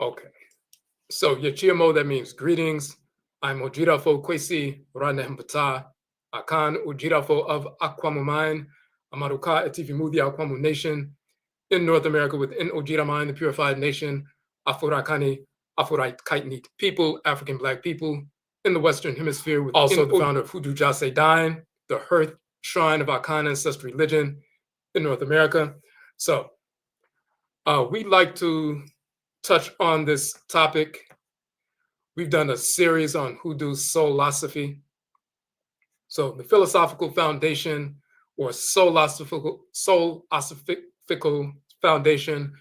Okay. So Yachimo, that means greetings. I'm Odwirafo Kwesi Ranehmpata, Akan Odwirafo of Akwamumain, Amaruka Etivimudi Akwamu Nation, in North America within Ojiraman, the purified nation, Afurakani, Afuraitkaitnit people, African Black people, in the Western Hemisphere, with also the founder of HOODOO Soulosophy, the Hearth Shrine of Akan Ancestral Religion in North America. So we'd like to touch on this topic. We've done a series on HOODOO Soulosophy. So the philosophical foundation or soulosophical foundation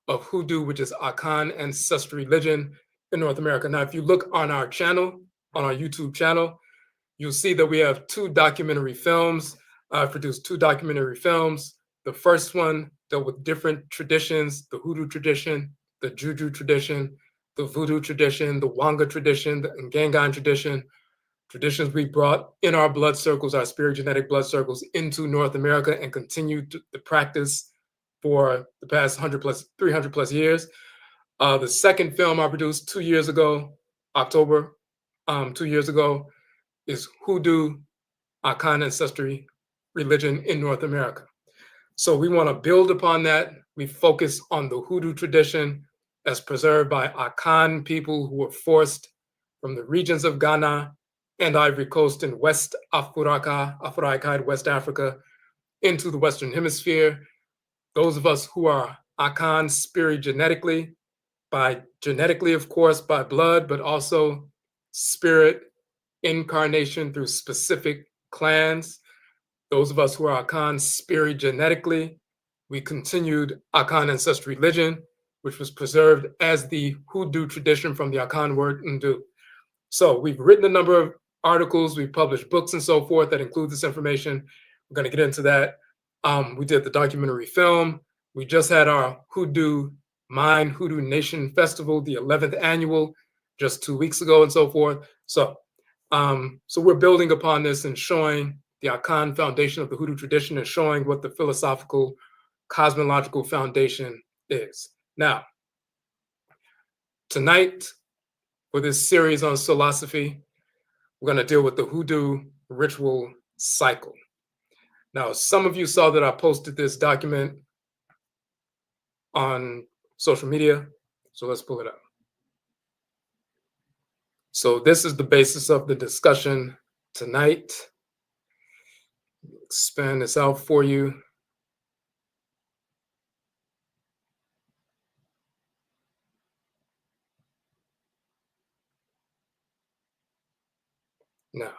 of HOODOO, which is Akan Ancestral Religion in North America. Now, if you look on our channel, on our YouTube channel, you'll see that we have two documentary films. I've produced two documentary films. The first one dealt with different traditions, the HOODOO tradition, the Juju tradition, the Voodoo tradition, the Wanga tradition, the Ngangan tradition, traditions we brought in our blood circles, our spirit genetic blood circles, into North America and continued the practice for the past 300 plus years. The second film I produced 2 years ago, October, 2 years ago, is HOODOO Akan Ancestral Religion in North America. So we want to build upon that. We focus on the HOODOO tradition as preserved by Akan people who were forced from the regions of Ghana and Ivory Coast in West Afuraitkaitnit, West Africa, into the Western Hemisphere. Those of us who are Akan spirit genetically, of course, by blood, but also spirit incarnation through specific clans. Those of us who are Akan spirit genetically, we continued Akan Ancestral Religion, which was preserved as the HOODOO tradition from the Akan word Ndu. So we've written a number of articles, we've published books and so forth that include this information. We're going to get into that. We did the documentary film. We just had our HOODOO Mind, HOODOO Nation Festival, the 11th annual, just 2 weeks ago and so forth. So we're building upon this and showing the Akan foundation of the HOODOO tradition and showing what the philosophical, cosmological foundation is. Now, tonight, for this series on soulosophy, we're going to deal with the HOODOO ritual cycle. Now, some of you saw that I posted this document on social media, so let's pull it up. So this is the basis of the discussion tonight. Expand this out for you. Now,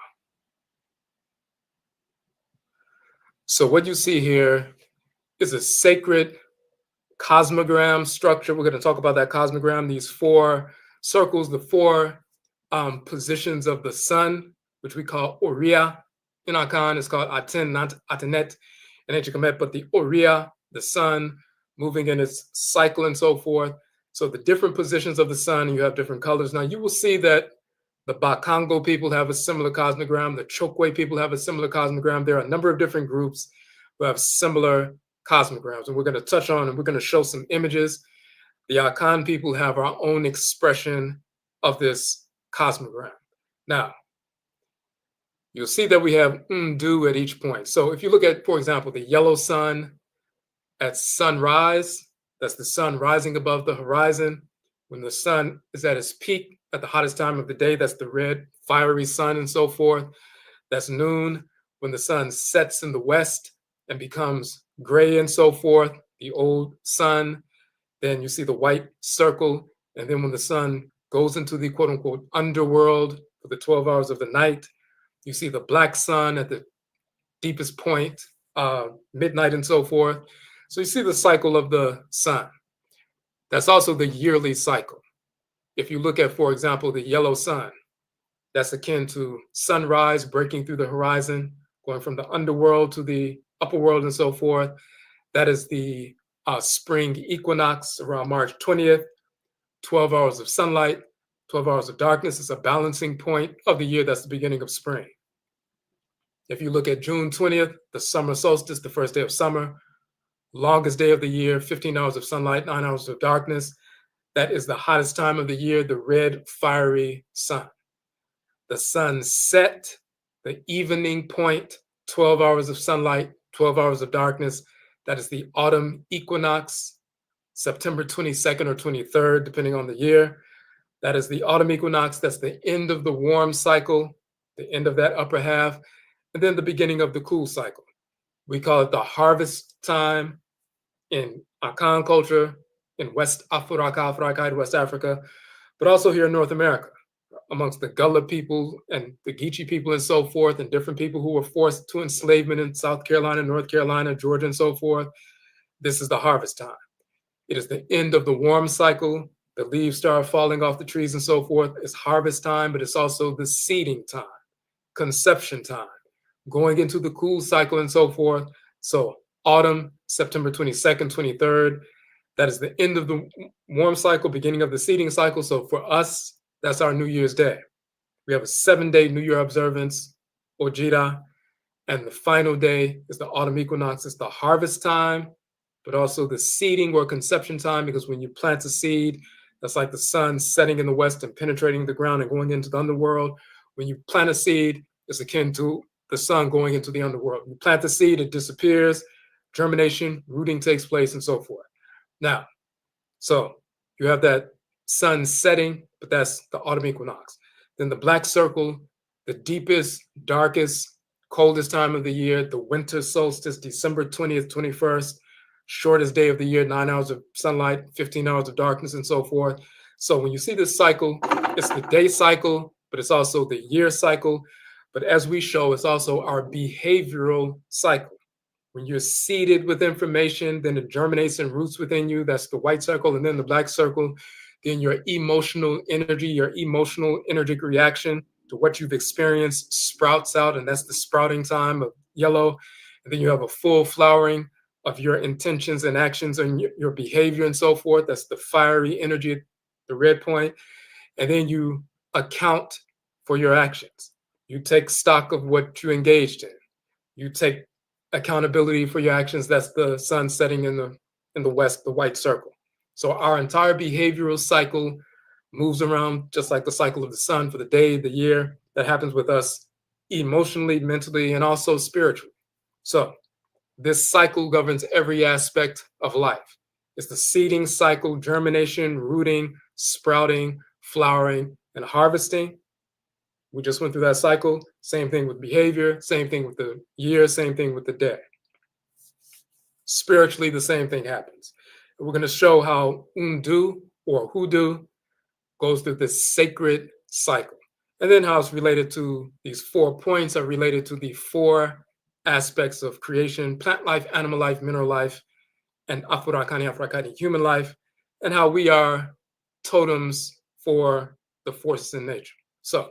so what you see here is a sacred cosmogram structure. We're going to talk about that cosmogram, these four circles, the four positions of the sun, which we call Oriya. In Akan, it's called Aten, not Atenet, and Etchikamet, but the Oriya, the sun, moving in its cycle and so forth. So the different positions of the sun, you have different colors. Now you will see that the Bakongo people have a similar cosmogram. The Chokwe people have a similar cosmogram. There are a number of different groups who have similar cosmograms, and we're going to touch on and we're going to show some images. The Akan people have our own expression of this cosmogram. Now, you'll see that we have Ndu at each point. So if you look at, for example, the yellow sun at sunrise, that's the sun rising above the horizon. When the sun is at its peak at the hottest time of the day, that's the red, fiery sun and so forth. That's noon. When the sun sets in the west and becomes gray and so forth, the old sun, then you see the white circle. And then when the sun goes into the quote unquote underworld for the 12 hours of the night, you see the black sun at the deepest point, midnight and so forth. So you see the cycle of the sun. That's also the yearly cycle. If you look at, for example, the yellow sun, that's akin to sunrise breaking through the horizon, going from the underworld to the upper world and so forth. That is the spring equinox around March 20th, 12 hours of sunlight, 12 hours of darkness is a balancing point of the year. That's the beginning of spring. If you look at June 20th, the summer solstice, the first day of summer, longest day of the year, 15 hours of sunlight, 9 hours of darkness. that is the hottest time of the year, the red, fiery sun. The sun set, the evening point, 12 hours of sunlight, 12 hours of darkness. That is the autumn equinox, September 22nd or 23rd, depending on the year. That is the autumn equinox. That's the end of the warm cycle, the end of that upper half, and then the beginning of the cool cycle. We call it the harvest time in Akan culture, in West Afuraitkaitnit, West Africa, but also here in North America, amongst the Gullah people and the Geechee people and so forth, and different people who were forced to enslavement in South Carolina, North Carolina, Georgia, and so forth. This is the harvest time. It is the end of the warm cycle. The leaves start falling off the trees and so forth. It's harvest time, but it's also the seeding time, conception time, going into the cool cycle and so forth. So autumn, September 22nd, 23rd, that is the end of the warm cycle, beginning of the seeding cycle. So for us, that's our New Year's Day. We have a 7-day New Year observance, Ojira, and the final day is the autumn equinox. It's the harvest time, but also the seeding or conception time, because when you plant a seed, that's like the sun setting in the west and penetrating the ground and going into the underworld. When you plant a seed, it's akin to the sun going into the underworld. You plant the seed, it disappears, germination, rooting takes place, and so forth. Now, so you have that sun setting, but that's the autumn equinox. Then the black circle, the deepest, darkest, coldest time of the year, the winter solstice, December 20th, 21st, shortest day of the year, 9 hours of sunlight, 15 hours of darkness, and so forth. So when you see this cycle, it's the day cycle, but it's also the year cycle. But as we show, it's also our behavioral cycle. When you're seeded with information, then it germinates and roots within you. That's the white circle. And then the black circle, then your emotional energy, your emotional energetic reaction to what you've experienced sprouts out. And that's the sprouting time of yellow. And then you have a full flowering of your intentions and actions and your behavior and so forth. That's the fiery energy, the red point. And then you account for your actions. You take stock of what you engaged in. You take accountability for your actions. That's the sun setting in the west, the white circle. So our entire behavioral cycle moves around just like the cycle of the sun for the day, the year. That happens with us emotionally, mentally, and also spiritually. So this cycle governs every aspect of life. It's the seeding cycle, germination, rooting, sprouting, flowering, and harvesting. We just went through that cycle. Same thing with behavior, same thing with the year, same thing with the day. Spiritually, the same thing happens. We're going to show how Undu or hoodoo goes through this sacred cycle. And then how it's related to these 4 points are related to the 4 aspects of creation: plant life, animal life, mineral life, and Afurakani, Afuraitkaitnit, human life, and how we are totems for the forces in nature. So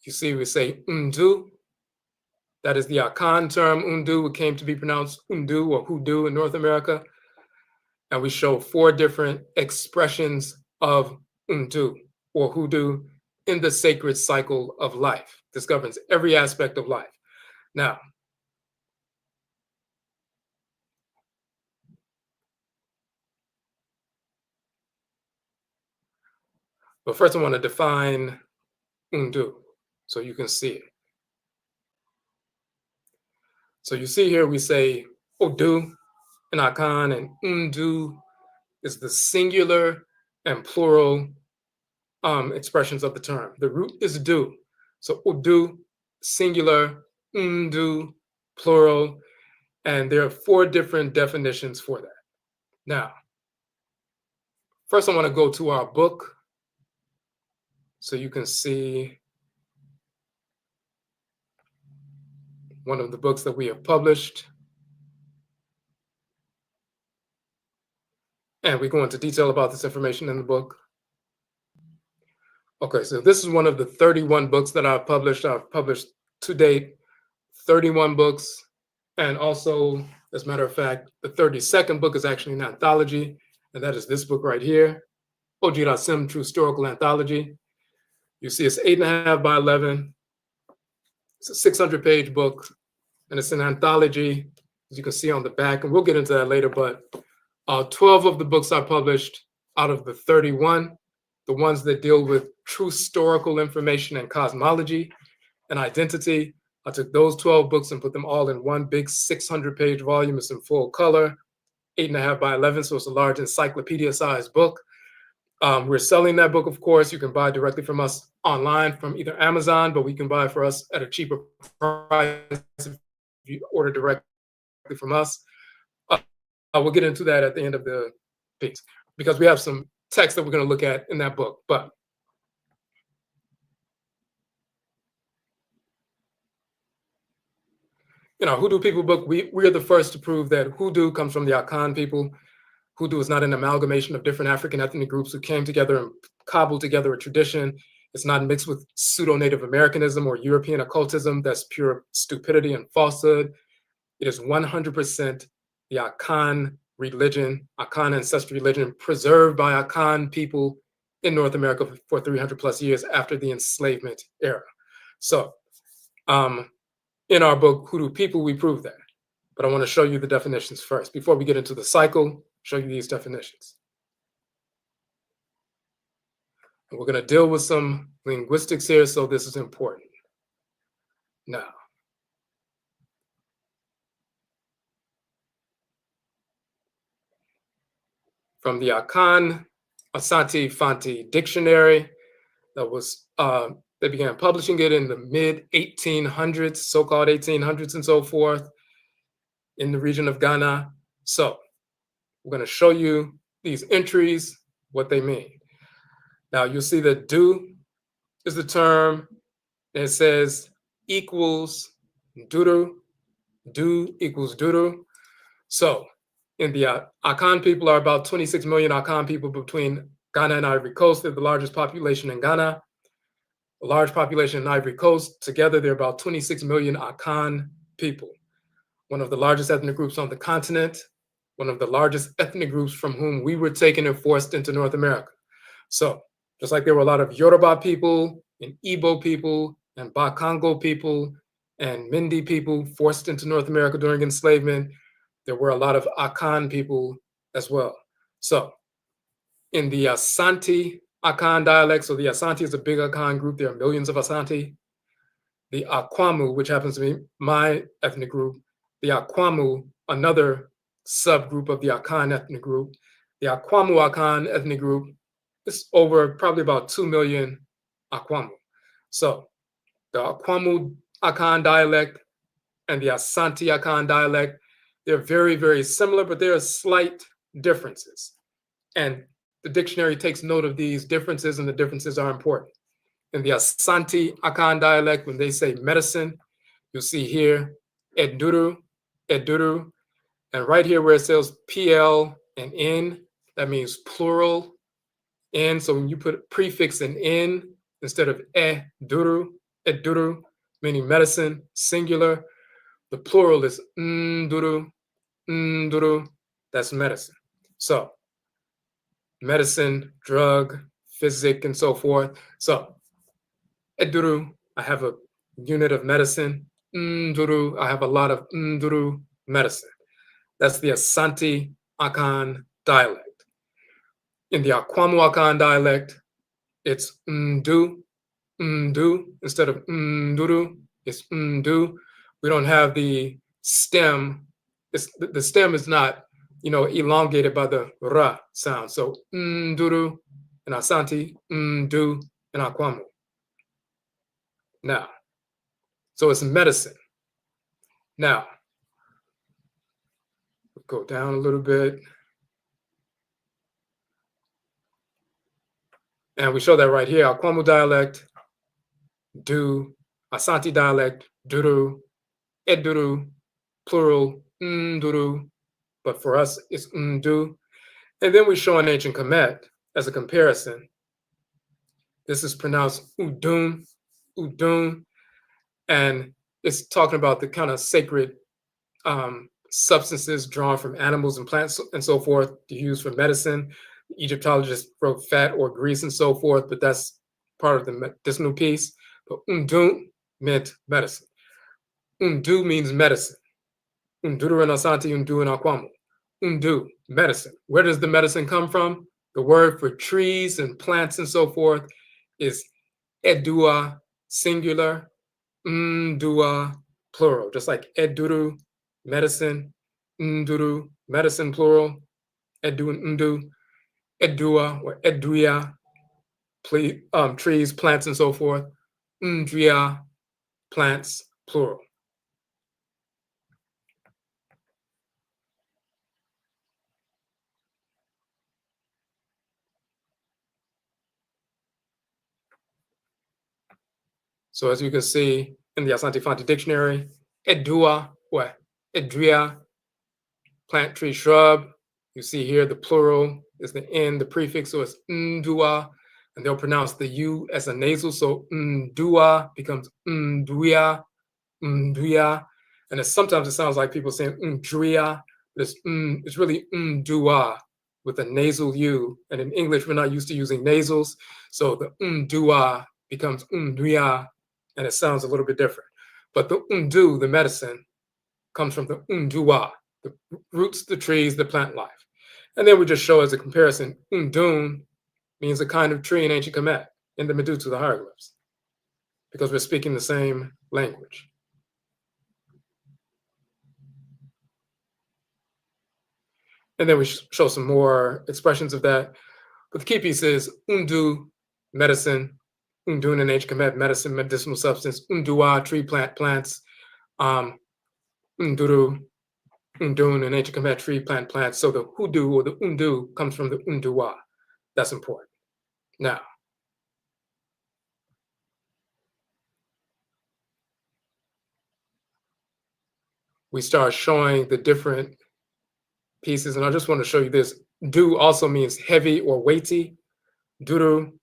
you see, we say Undu. That is the Akan term, Undu. It came to be pronounced Undu or hoodoo in North America. And we show 4 different expressions of Undu or hoodoo in the sacred cycle of life. This governs every aspect of life. Now, but first I want to define Undu so you can see it. So you see here we say Odu in Akan, and Undu is the singular and plural expressions of the term. The root is do. So Odu, singular, Undu, plural, and there are 4 different definitions for that. Now, first I want to go to our book so you can see one of the books that we have published. And we go into detail about this information in the book. Okay, so this is one of the 31 books that I've published. I've published to date 31 books. And also, as a matter of fact, the 32nd book is actually an anthology, and that is this book right here, OG.SIM True Historical Anthology. You see it's 8.5 by 11. It's a 600-page book, and it's an anthology, as you can see on the back, and we'll get into that later, but 12 of the books I published out of the 31, the ones that deal with true historical information and cosmology and identity, I took those 12 books and put them all in one big 600-page volume. It's in full color, 8.5 by 11, so it's a large encyclopedia-sized book. We're selling that book, of course. You can buy directly from us online from either Amazon, but we can buy for us at a cheaper price if you order directly from us. We'll get into that at the end of the piece because we have some text that we're going to look at in that book. But in our Hoodoo People book, we are the first to prove that Hoodoo comes from the Akan people. Hoodoo is not an amalgamation of different African ethnic groups who came together and cobbled together a tradition. It's not mixed with pseudo-Native Americanism or European occultism. That's pure stupidity and falsehood. It is 100% the Akan religion, Akan Ancestral Religion, preserved by Akan people in North America for 300 plus years after the enslavement era. So in our book, Hoodoo People, we prove that. But I want to show you the definitions first. Before we get into the cycle, show you these definitions. And we're going to deal with some linguistics here, so this is important. Now, from the Akan Asante Fanti Dictionary, that was they began publishing it in the mid-1800s, so-called 1800s and so forth, in the region of Ghana. So we're going to show you these entries, what they mean. Now you'll see that do is the term, and it says equals duru, do equals duru. So in the Akan people are about 26 million Akan people between Ghana and Ivory Coast. They're the largest population in Ghana, a large population in Ivory Coast. Together, they're about 26 million Akan people. One of the largest ethnic groups on the continent, one of the largest ethnic groups from whom we were taken and forced into North America. So just like there were a lot of Yoruba people and Igbo people and Bakongo people and Mindi people forced into North America during enslavement, there were a lot of Akan people as well. So in the Asante Akan dialect, so the Asante is a big Akan group. There are millions of Asante. The Akwamu, which happens to be my ethnic group, the Akwamu, another subgroup of the Akan ethnic group, the Akwamu Akan ethnic group is over probably about 2 million Akwamu. So the Akwamu Akan dialect and the Asante Akan dialect, they're very, very similar, but there are slight differences. And the dictionary takes note of these differences, and the differences are important. In the Asante Akan dialect, when they say medicine, you'll see here eduru, eduru, and right here where it says PL and N, that means plural. N, so when you put prefix in N instead of eduru, eduru, meaning medicine, singular, the plural is nduru, nduru, that's medicine. So medicine, drug, physic, and so forth. So eduru, I have a unit of medicine. Nduru, I have a lot of nduru medicine. That's the Asante Akan dialect. In the Akwamu Akan dialect, it's ndu, ndu, instead of nduru, it's ndu. We don't have the stem. The stem is not, elongated by the ra sound. So nduru in Asante, ndu in Akwamu. Now, so it's medicine. Now, go down a little bit. And we show that right here, Akwamu dialect, do, Asante dialect, duru, eduru, plural, nduru, but for us, it's ndu. And then we show in ancient Kemet as a comparison. This is pronounced udun, udun, and it's talking about the kind of sacred substances drawn from animals and plants and so forth to use for medicine. Egyptologists wrote fat or grease and so forth, but that's part of this new piece. But undun meant medicine. Undu means medicine. Unduru nasanti undu nakwamu. Undu, medicine. Where does the medicine come from? The word for trees and plants and so forth is edua, singular, ndua, plural. Just like eduru, medicine, nduru, medicine, plural, edu, ndu, edua, or eduia, trees, plants, and so forth, ndria, plants, plural. So as you can see in the Asante Fonte Dictionary, edua, or edria, plant, tree, shrub. You see here the plural is the N, the prefix, so it's ndua, and they'll pronounce the U as a nasal, so ndua becomes nduia, nduia, and sometimes it sounds like people saying ndria, but it's really ndua with a nasal U, and in English we're not used to using nasals, so the ndua becomes nduia, and it sounds a little bit different. But the undu, the medicine, comes from the undua, the roots, the trees, the plant life. And then we just show as a comparison, undun means a kind of tree in ancient Kemet, in the Medusa, the hieroglyphs, because we're speaking the same language. And then we show some more expressions of that. But the key piece is undu, medicine, undun in ancient Kemet, medicine, medicinal substance, undua, tree, plant, plants, unduru, undun in ancient Kemet, tree, plant, plants. So the hoodoo or the undu comes from the undua. That's important. Now, we start showing the different pieces, and I just want to show you this. Du also means heavy or weighty. Duru,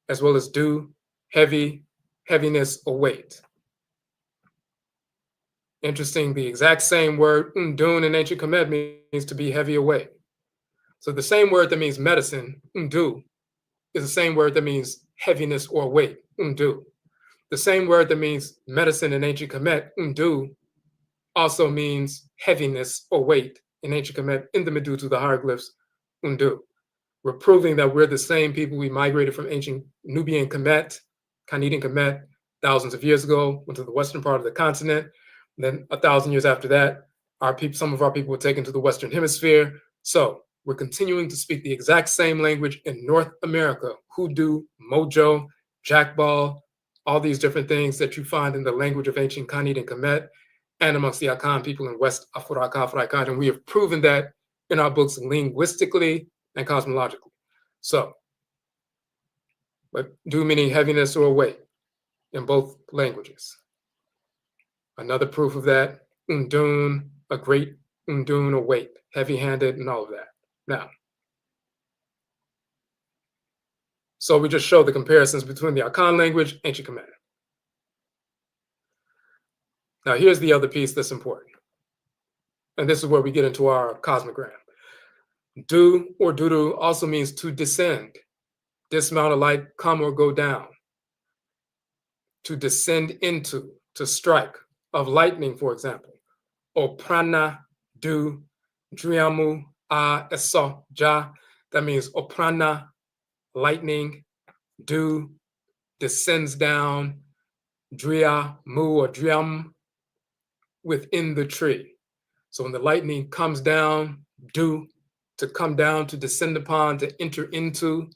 as well as du, heavy, heaviness or weight. Interesting, the exact same word, undun in ancient Kemet means to be heavy or weight. So the same word that means medicine, undu, is the same word that means heaviness or weight, undu. The same word that means medicine in ancient Kemet, undu, also means heaviness or weight in ancient Kemet in the Medusa, the hieroglyphs, undu. We're proving that we're the same people. We migrated from ancient Nubian Kemet, Khanid Kemet, thousands of years ago, went to the western part of the continent. Then 1,000 years after that, some of our people were taken to the Western Hemisphere. So we're continuing to speak the exact same language in North America, hoodoo, mojo, jackball, all these different things that you find in the language of ancient Khanid and Kemet, and amongst the Akan people in West Afuraitkaitnit. And we have proven that in our books linguistically and cosmologically. So, but du meaning heaviness or weight in both languages. Another proof of that, undun, a great undun or weight, heavy-handed and all of that. Now, so we just show the comparisons between the Akan language, ancient Kemet. Now here's the other piece that's important. And this is where we get into our cosmogram. Du or dudu also means to descend, dismount a light, come or go down. To descend into, to strike, of lightning, for example. O prana, du, driamu, a, eso, ja. That means o prana, lightning, du, descends down, dria, mu, or driam, within the tree. So when the lightning comes down, du, to come down, to descend upon, to enter into,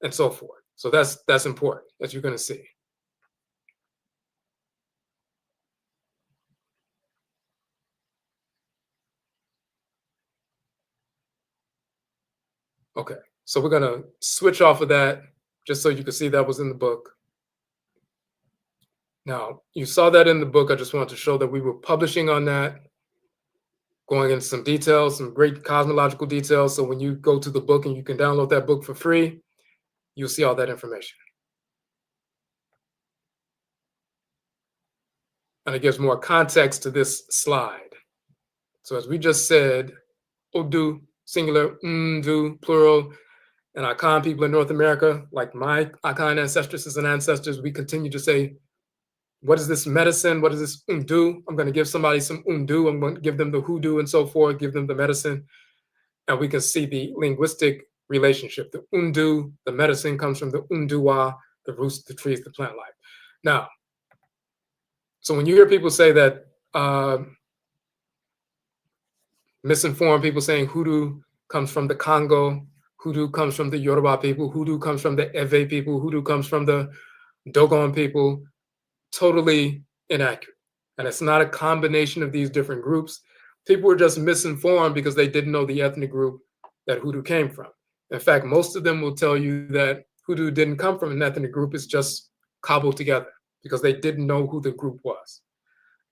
and so forth. So that's important, as you're going to see. Okay, so we're going to switch off of that just so you can see that was in the book. Now, you saw that in the book. I just wanted to show that we were publishing on that, going into some details, some great cosmological details. So when you go to the book and you can download that book for free, you'll see all that information. And it gives more context to this slide. So as we just said, Odu, singular, Ndu, plural, and Akan people in North America, like my Akan ancestresses and ancestors, we continue to say what is this medicine? What is this do? I'm going to give somebody some do. I'm going to give them the hoodoo and so forth, give them the medicine. And we can see the linguistic relationship. The undu, the medicine comes from the undua, the roots, the trees, the plant life. Now, so when you hear people say that, misinformed people saying hoodoo comes from the Congo, hoodoo comes from the Yoruba people, hoodoo comes from the Ewe people, hoodoo comes from the Dogon people, totally inaccurate. And it's not a combination of these different groups. People were just misinformed because they didn't know the ethnic group that hoodoo came from. In fact, most of them will tell you that hoodoo didn't come from an ethnic group, it's just cobbled together because they didn't know who the group was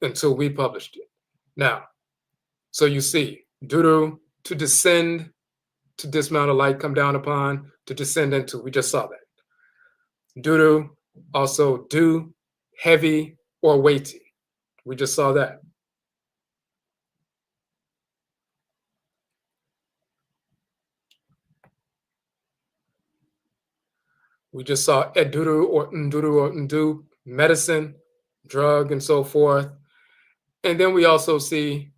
until we published it. Now, so you see, Duru, to descend, to dismount a light, come down upon, to descend into, we just saw that. Duru, also do, heavy or weighty. We just saw that. We just saw eduru or ndu, medicine, drug, and so forth. And then we also see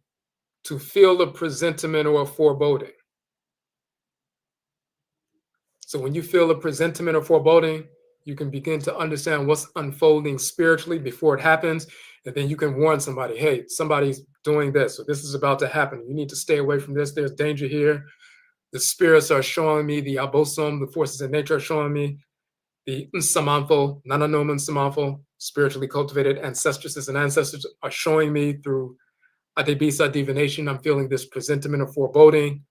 to feel a presentiment or a foreboding. So when you feel a presentiment or foreboding, you can begin to understand what's unfolding spiritually before it happens. And then you can warn somebody, hey, somebody's doing this, or this is about to happen. You need to stay away from this. There's danger here. The spirits are showing me, the abosom, the forces of nature are showing me, the nsamanfo, nananoman samanfo, spiritually cultivated ancestresses and ancestors are showing me through ADEBISA divination. I'm feeling this presentiment of foreboding.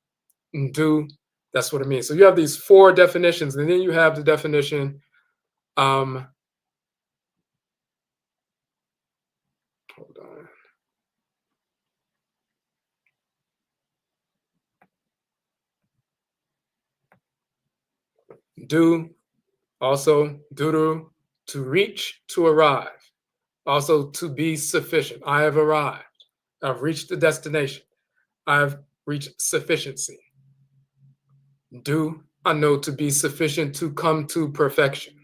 Ndu, that's what it means. So you have these four definitions, and then you have the definition. Hold on. Do, also duru, to reach, to arrive. Also to be sufficient. I have arrived. I've reached the destination. I've reached sufficiency. Do, I know, to be sufficient to come to perfection.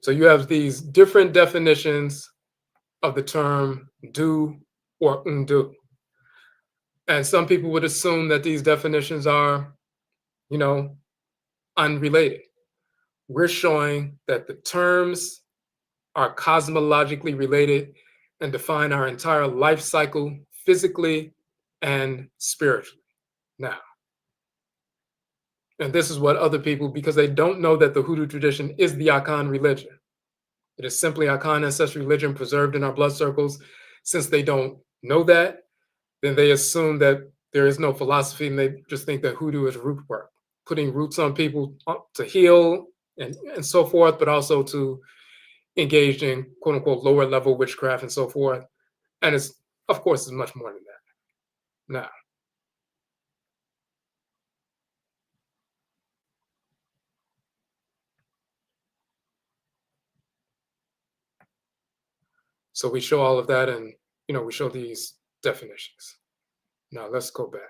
So you have these different definitions of the term do or undo. And some people would assume that these definitions are, unrelated. We're showing that the terms are cosmologically related and define our entire life cycle physically and spiritually. Now, and this is what other people, because they don't know that the Hoodoo tradition is the Akan religion. It is simply Akan Ancestral Religion preserved in our blood circles. Since they don't know that, then they assume that there is no philosophy and they just think that hoodoo is root work, putting roots on people to heal and so forth, but also to engage in quote unquote lower level witchcraft and so forth. And it's, of course, it's much more than that. Now, so we show all of that and, we show these definitions. Now let's go back.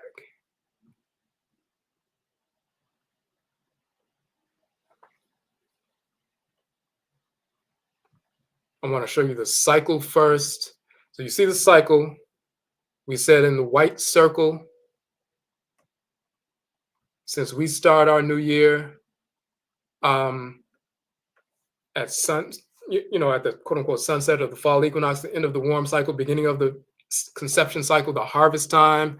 I want to show you the cycle first. So you see the cycle. We said in the white circle, since we start our new year at sun, at the quote unquote sunset of the fall equinox, the end of the warm cycle, beginning of the conception cycle, the harvest time.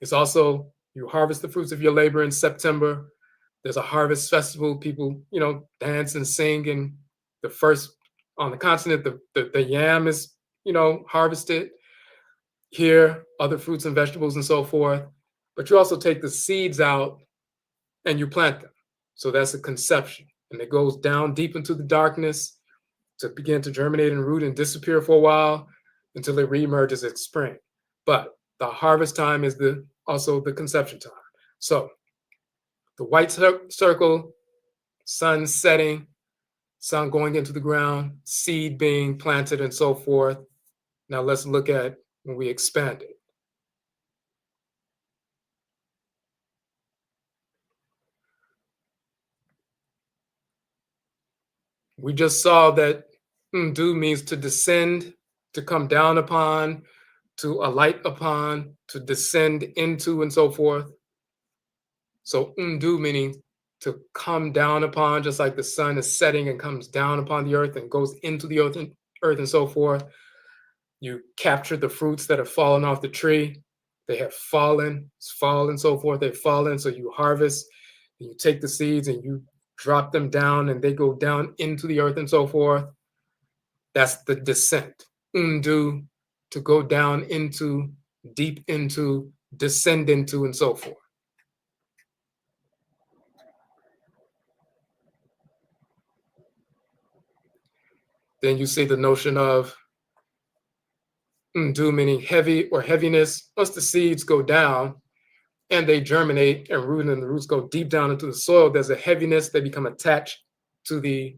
It's also, you harvest the fruits of your labor in September. There's a harvest festival. People, dance and sing. And the first on the continent, the yam is, harvested. Here, other fruits and vegetables and so forth. But you also take the seeds out and you plant them. So that's a conception. And it goes down deep into the darkness to begin to germinate and root and disappear for a while until it reemerges at spring. But the harvest time is also the conception time. So the white circle, sun setting, sun going into the ground, seed being planted and so forth. Now let's look at when we expand it. We just saw that Ndu means to descend, to come down upon, to alight upon, to descend into, and so forth. So Ndu meaning to come down upon, just like the sun is setting and comes down upon the earth and goes into the earth and so forth. You capture the fruits that have fallen off the tree. They have fallen, and so forth. They've fallen, so you harvest. And you take the seeds and you drop them down, and they go down into the earth and so forth. That's the descent. Ndu, to go down into, deep into, descend into, and so forth. Then you see the notion of Ndu meaning heavy or heaviness. Once the seeds go down and they germinate and root, and the roots go deep down into the soil, there's a heaviness. They become attached to the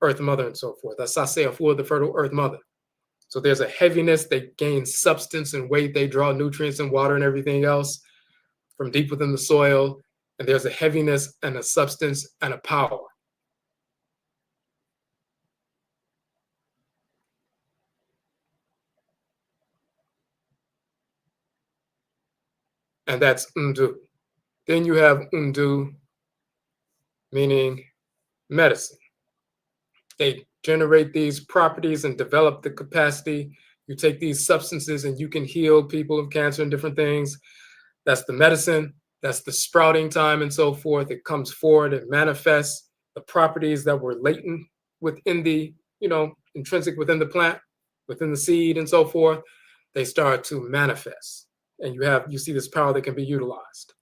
earth mother and so forth. That's Afura, the fertile earth mother. So there's a heaviness. They gain substance and weight. They draw nutrients and water and everything else from deep within the soil. And there's a heaviness and a substance and a power. And that's Ndu. Then you have Ndu, meaning medicine. They generate these properties and develop the capacity. You take these substances and you can heal people of cancer and different things. That's the medicine. That's the sprouting time and so forth. It comes forward, it manifests the properties that were latent within the, intrinsic within the plant, within the seed and so forth. They start to manifest. And you see this power that can be utilized.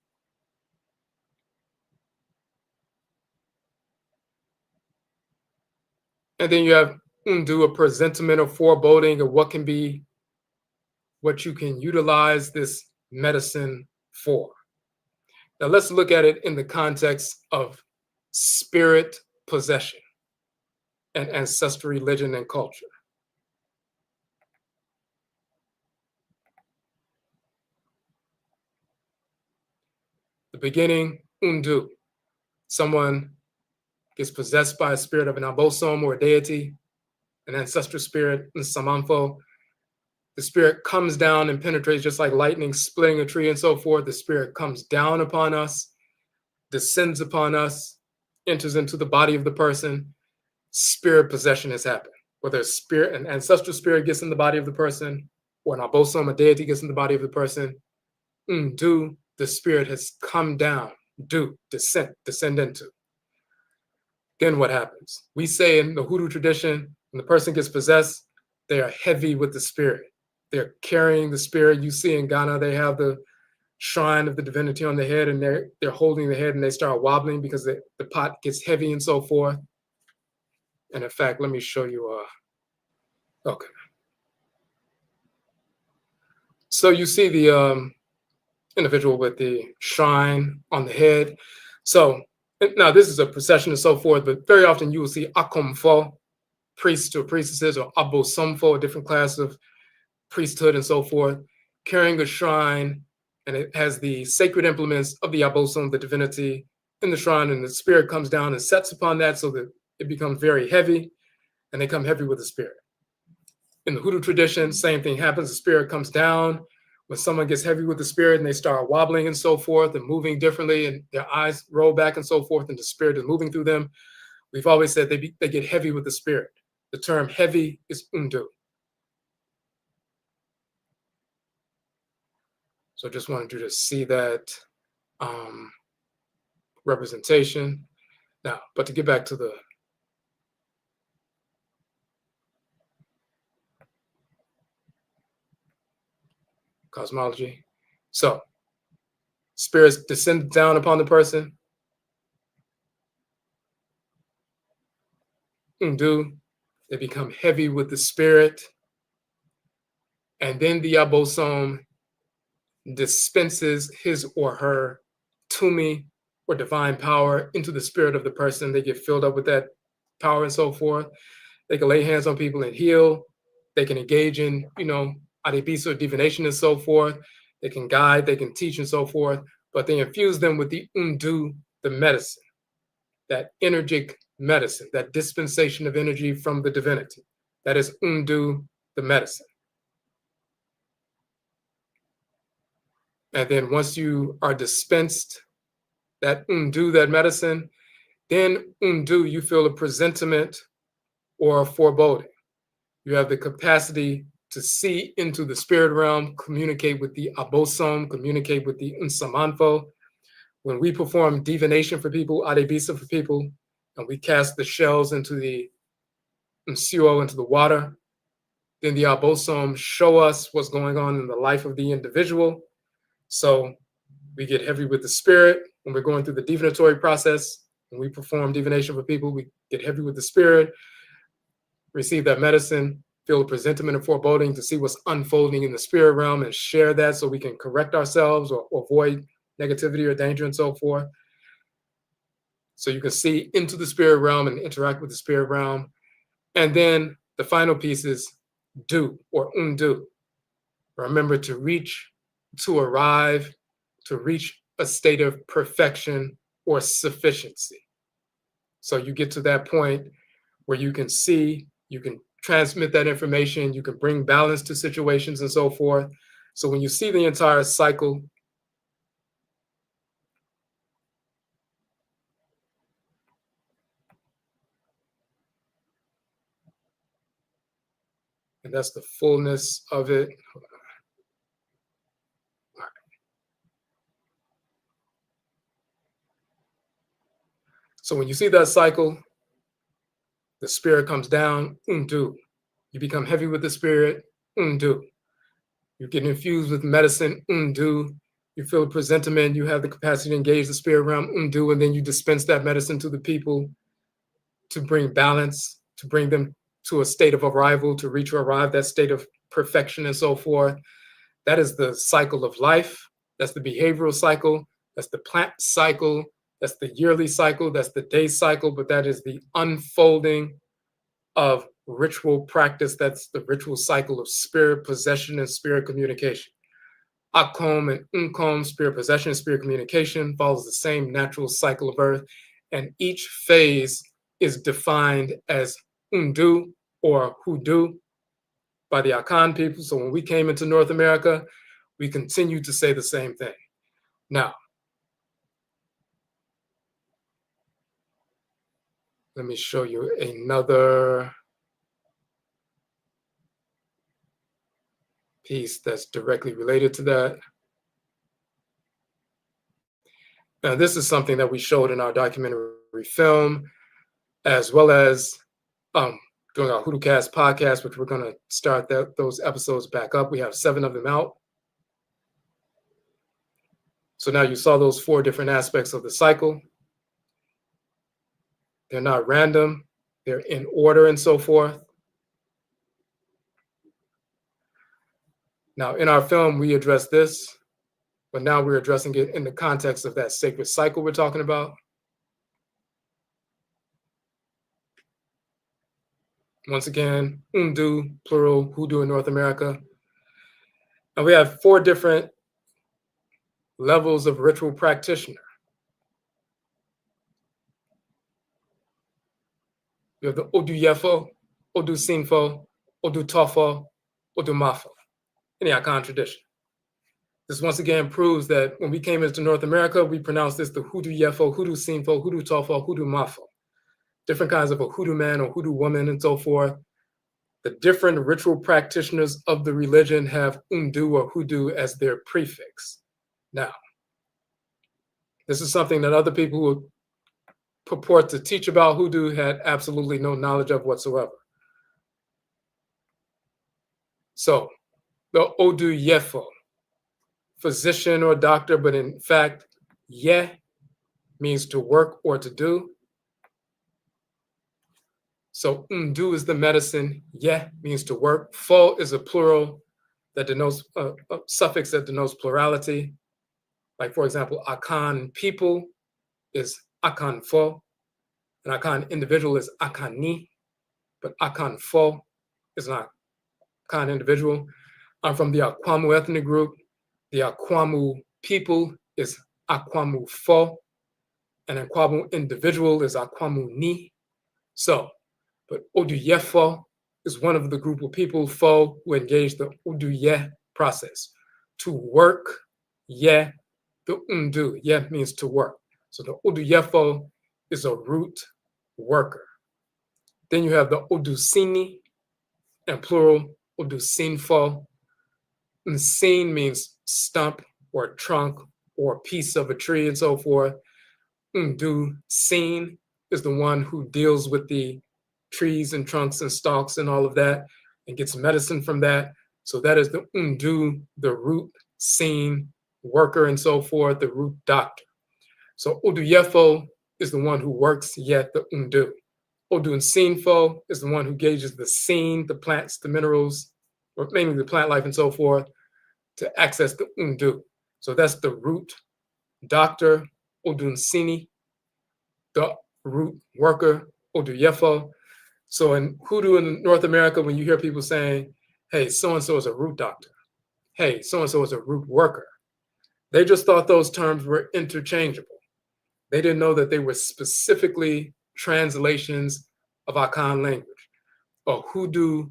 And then you have Ndu, a presentiment or foreboding of what you can utilize this medicine for. Now let's look at it in the context of spirit possession and ancestral religion and culture. The beginning, Ndu. Someone gets possessed by a spirit of an abosom or a deity, an ancestral spirit, in Samanfo. The spirit comes down and penetrates just like lightning, splitting a tree and so forth. The spirit comes down upon us, descends upon us, enters into the body of the person. Spirit possession has happened. Whether an ancestral spirit gets in the body of the person, or an abosom, a deity, gets in the body of the person, Ndu, the spirit has come down, descend into. Then what happens? We say in the Hoodoo tradition, when the person gets possessed, they are heavy with the spirit. They're carrying the spirit. You see in Ghana, they have the shrine of the divinity on the head, and they're holding the head and they start wobbling because the pot gets heavy and so forth. And in fact, let me show you. Okay. So you see the individual with the shrine on the head. So now this is a procession and so forth, but very often you will see akomfo, priests or priestesses, or abosomfo, a different class of priesthood and so forth, carrying a shrine, and it has the sacred implements of the abosom, the divinity, in the shrine, and the spirit comes down and sets upon that so that it becomes very heavy, and they come heavy with the spirit. In the Hoodoo tradition, same thing happens. The spirit comes down. When someone gets heavy with the spirit and they start wobbling and so forth and moving differently, and their eyes roll back and so forth, and the spirit is moving through them, we've always said they get heavy with the spirit. The term heavy is Ndu. So I just wanted you to see that representation. Now, but to get back to the cosmology. So spirits descend down upon the person. Ndu, they become heavy with the spirit. And then the abosom dispenses his or her tumi or divine power into the spirit of the person. They get filled up with that power and so forth. They can lay hands on people and heal. They can engage in, ADEBISA or divination and so forth. They can guide, they can teach and so forth, but they infuse them with the Ndu, the medicine. that energetic medicine, that dispensation of energy from the divinity. That is Undu, the medicine. And then once you are dispensed that Undu, that medicine, then Undu, you feel a presentiment or a foreboding. You have the capacity to see into the spirit realm, communicate with the Abosom, communicate with the Unsamanfo. When we perform divination for people, ADEBISA for people, and we cast the shells into the SUSUW, into the water, then the Abosom show us what's going on in the life of the individual. So we get heavy with the spirit when we're going through the divinatory process. When we perform divination for people, we get heavy with the spirit, receive that medicine, feel a presentiment and foreboding to see what's unfolding in the spirit realm and share that so we can correct ourselves or avoid negativity or danger and so forth. So you can see into the spirit realm and interact with the spirit realm. And then the final piece is do or Undu. Remember to reach, to arrive, to reach a state of perfection or sufficiency. So you get to that point where you can see, you can transmit that information, you can bring balance to situations and so forth. So when you see the entire cycle, and that's the fullness of it. So when you see that cycle, the spirit comes down, Undu. You become heavy with the spirit, Undu. You get infused with medicine, Undu. You feel a presentiment, you have the capacity to engage the spirit realm, Undu, and then you dispense that medicine to the people to bring balance, to bring them to a state of arrival, to reach or arrive that state of perfection and so forth. That is the cycle of life. That's the behavioral cycle. That's the plant cycle. That's the yearly cycle. That's the day cycle. But that is the unfolding of ritual practice. That's the ritual cycle of spirit possession and spirit communication. Akom and Unkom, spirit possession and spirit communication, follows the same natural cycle of earth. And each phase is defined as Undu or Hoodoo by the Akan people. So when we came into North America, we continue to say the same thing. Now, let me show you another piece that's directly related to that. Now, this is something that we showed in our documentary film, as well as doing our Hoodoo Cast podcast, which we're going to start those episodes back up. We have 7 of them out. So now you saw those 4 different aspects of the cycle. They're not random. They're in order and so forth. Now, in our film, we address this, but now we're addressing it in the context of that sacred cycle we're talking about. Once again, Undu, plural, Hoodoo in North America. And we have 4 different levels of ritual practitioner. You have the Odwirafo, Odusinfo, Odutofo, Odumafo in the Akan tradition. This once again proves that when we came into North America, we pronounced this the Hoodoo-yefo, Hoodoo-sinfo, Hoodoo-tofo, Hoodoo-mafo. Different kinds of a hoodoo man or hoodoo woman and so forth. The different ritual practitioners of the religion have Undu or Hoodoo as their prefix. Now, this is something that other people who purport to teach about Hoodoo had absolutely no knowledge of whatsoever. So, the Odwirafo, physician or doctor, but in fact, Ye means to work or to do. So Undu is the medicine, Ye means to work. Fo is a plural that denotes a suffix that denotes plurality. Like, for example, Akan people is Akan Fo, and Akan individual is Akani, but Akan Fo is not Akan individual. I'm from the Akwamu ethnic group. The Akwamu people is Akwamu Fo. and then Kwamu individual is Akwamu Ni. So, but Odwirafo is one of the group of people, Fo, who engage the Oduye process. To work, Ye, the Undu. Ye means to work. So the Odwirafo is a root worker. Then you have the Odusini, and plural, Odusinfo. Nsin means stump or trunk or piece of a tree and so forth. Ndu Sin is the one who deals with the trees and trunks and stalks and all of that and gets medicine from that. So that is the Ndu, the root Sin worker and so forth, the root doctor. So Odwirafo is the one who works yet the Ndu. Odunsinfo is the one who gauges the scene, the plants, the minerals, or mainly the plant life and so forth, to access the Ndu. So that's the root doctor, Odunsini, the root worker, Odwirafo. So in hoodoo in North America, when you hear people saying, hey, so-and-so is a root doctor, hey, so-and-so is a root worker, they just thought those terms were interchangeable. They didn't know that they were specifically translations of Akan language. A hoodoo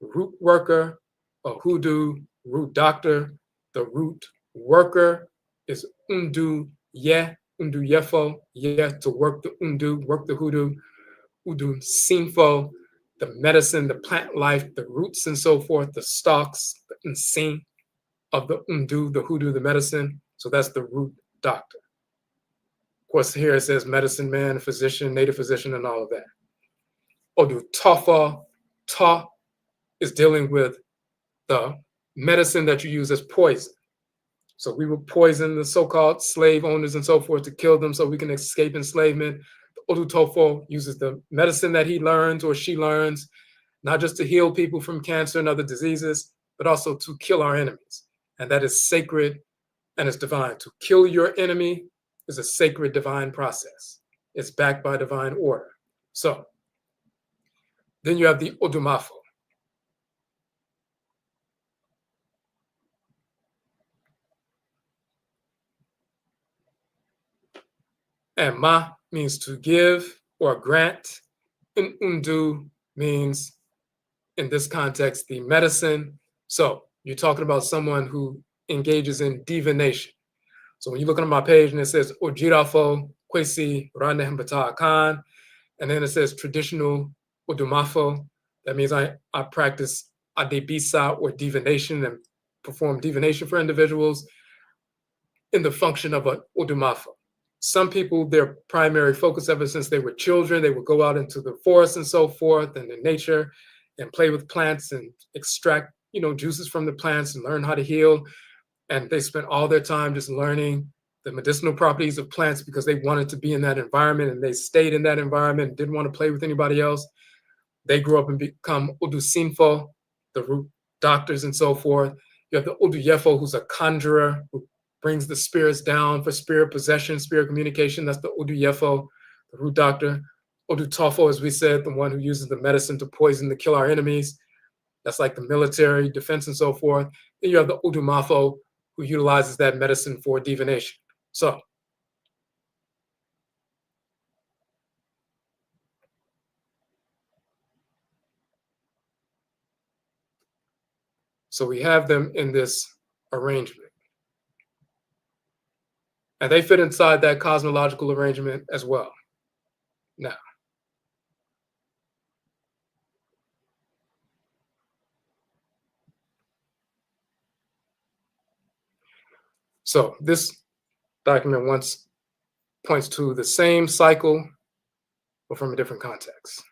root worker, a hoodoo root doctor. The root worker is Undu Ye, Odwirafo, Ye, to work the Undu, work the hoodoo. Udu Sinfo, the medicine, the plant life, the roots and so forth, the stalks, the Nsin of the Undu, the hoodoo, the medicine. So that's the root doctor. Of course, here it says medicine man, physician, native physician, and all of that. Odu Tofa, Ta is dealing with the medicine that you use as poison. So we would poison the so-called slave owners and so forth to kill them so we can escape enslavement. Odu Tofo uses the medicine that he learns or she learns, not just to heal people from cancer and other diseases, but also to kill our enemies. And that is sacred and it's divine. To kill your enemy is a sacred divine process. It's backed by divine order. So then you have the Odumafo. And Ma means to give or grant. And Undu means, in this context, the medicine. So you're talking about someone who engages in divination. So when you look on my page and it says Odwirafo, Kwesi, Ranehembata Akan, and then it says traditional Odumafo, that means I practice ADEBISA or divination and perform divination for individuals in the function of an Odumafo. Some people, their primary focus ever since they were children, they would go out into the forest and so forth and in nature and play with plants and extract, juices from the plants and learn how to heal. And they spent all their time just learning the medicinal properties of plants because they wanted to be in that environment and they stayed in that environment and didn't want to play with anybody else. They grew up and become Odusinfo, the root doctors and so forth. You have the Odwirafo, who's a conjurer, who brings the spirits down for spirit possession, spirit communication. That's the Odwirafo, the root doctor. Odutofo, as we said, the one who uses the medicine to poison to kill our enemies. That's like the military, defense, and so forth. Then you have the Odumafo, who utilizes that medicine for divination. So we have them in this arrangement. And they fit inside that cosmological arrangement as well. Now, so this document once points to the same cycle, but from a different context.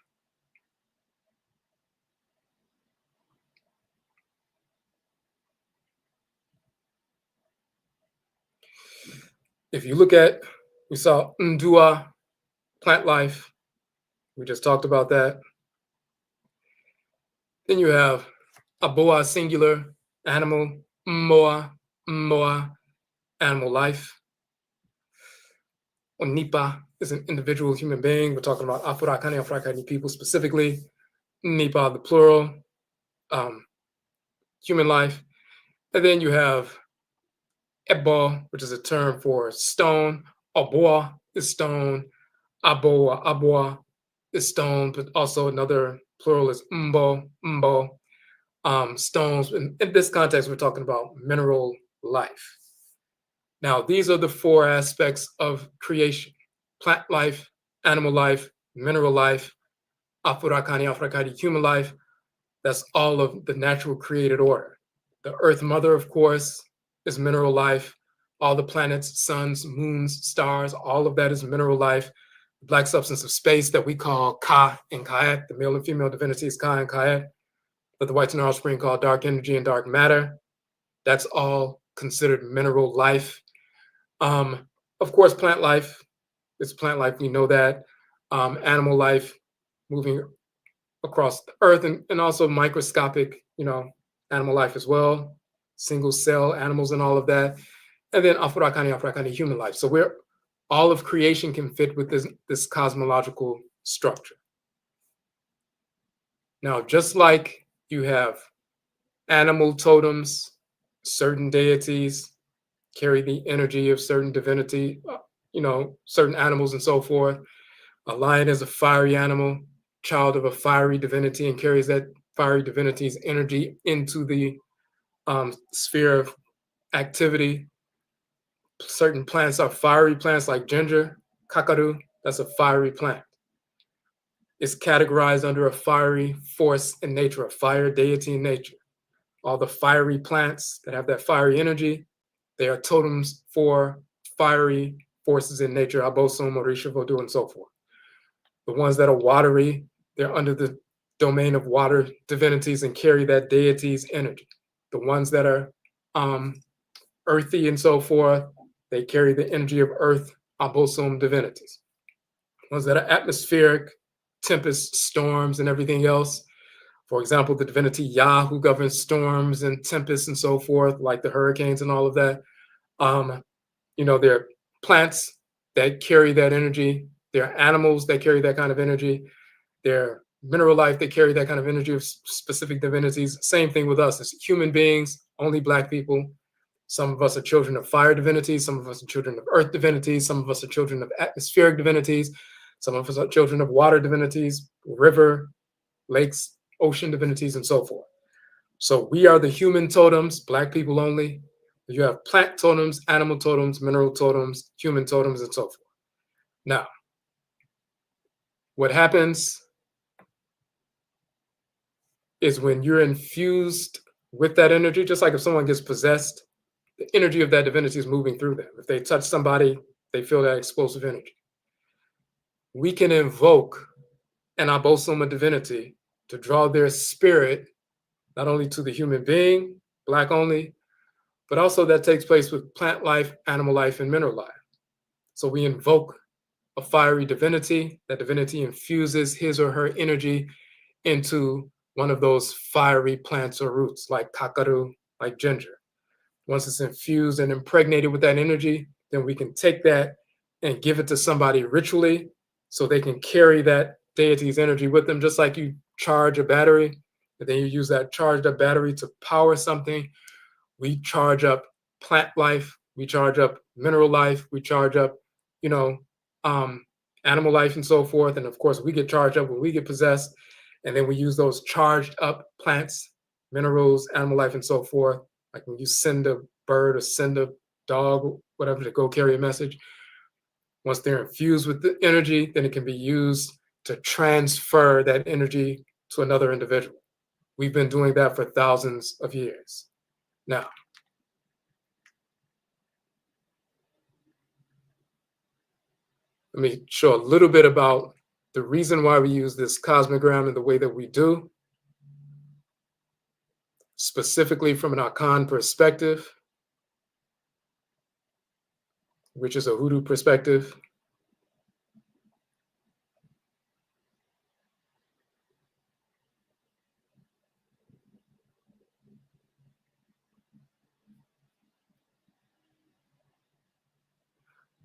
If you look at, we saw Ndua, plant life. We just talked about that. Then you have Aboa, singular, animal, Moa, animal life. Onipa is an individual human being. We're talking about Afurakani, Afuraitkaitnit people specifically. Nipa, the plural, human life. And then you have Ebo, which is a term for stone, Aboa, is stone. Aboa, aboa is stone, but also another plural is mbo, mbo. Stones. In this context, we're talking about mineral life. Now, these are the four aspects of creation: plant life, animal life, mineral life, Afurakani, Afuraitkaitnit, human life. That's all of the natural created order. The Earth Mother, of course, is mineral life. All the planets, suns, moons, stars, all of that is mineral life. The black substance of space that we call Ka and Kayet, the male and female divinities Ka and Kayet, that the whites in our offspring call dark energy and dark matter. That's all considered mineral life. Of course, plant life is plant life. We know that. Animal life, moving across the earth, and also microscopic, animal life as well, single cell animals and all of that. And then Afurakani, human life. So we're all of creation can fit with this cosmological structure. Now, just like you have animal totems, certain deities carry the energy of certain divinity, certain animals and so forth. A lion is a fiery animal, child of a fiery divinity, and carries that fiery divinity's energy into the sphere of activity. Certain plants are fiery plants like ginger, kakaru, that's a fiery plant. It's categorized under a fiery force in nature, a fire deity in nature. All the fiery plants that have that fiery energy, they are totems for fiery forces in nature, abosom, orisha, voodoo, and so forth. The ones that are watery, they're under the domain of water divinities and carry that deity's energy. The ones that are earthy and so forth, they carry the energy of earth, abosom divinities. The ones that are atmospheric, tempests, storms, and everything else. For example, the divinity Yah, who governs storms and tempests and so forth, like the hurricanes and all of that. There are plants that carry that energy. There are animals that carry that kind of energy. There are mineral life that carry that kind of energy of specific divinities. Same thing with us as human beings, only Black people. Some of us are children of fire divinities. Some of us are children of earth divinities. Some of us are children of atmospheric divinities. Some of us are children of water divinities, river, lakes, ocean divinities, and so forth. So we are the human totems, Black people only. You have plant totems, animal totems, mineral totems, human totems, and so forth. Now, what happens is when you're infused with that energy, just like if someone gets possessed, the energy of that divinity is moving through them. If they touch somebody, they feel that explosive energy. We can invoke an abosom divinity to draw their spirit not only to the human being, Black only, but also that takes place with plant life, animal life, and mineral life. So we invoke a fiery divinity. That divinity infuses his or her energy into one of those fiery plants or roots, like kakaru, like ginger. Once it's infused and impregnated with that energy, then we can take that and give it to somebody ritually so they can carry that deity's energy with them, just like you charge a battery, and then you use that charged up battery to power something. We charge up plant life, we charge up mineral life, we charge up, animal life and so forth. And of course, we get charged up when we get possessed. And then we use those charged up plants, minerals, animal life, and so forth. Like when you send a bird or send a dog, whatever, to go carry a message. Once they're infused with the energy, then it can be used to transfer that energy to another individual. We've been doing that for thousands of years. Now, let me show a little bit about the reason why we use this cosmogram in the way that we do, specifically from an Akan perspective, which is a hoodoo perspective.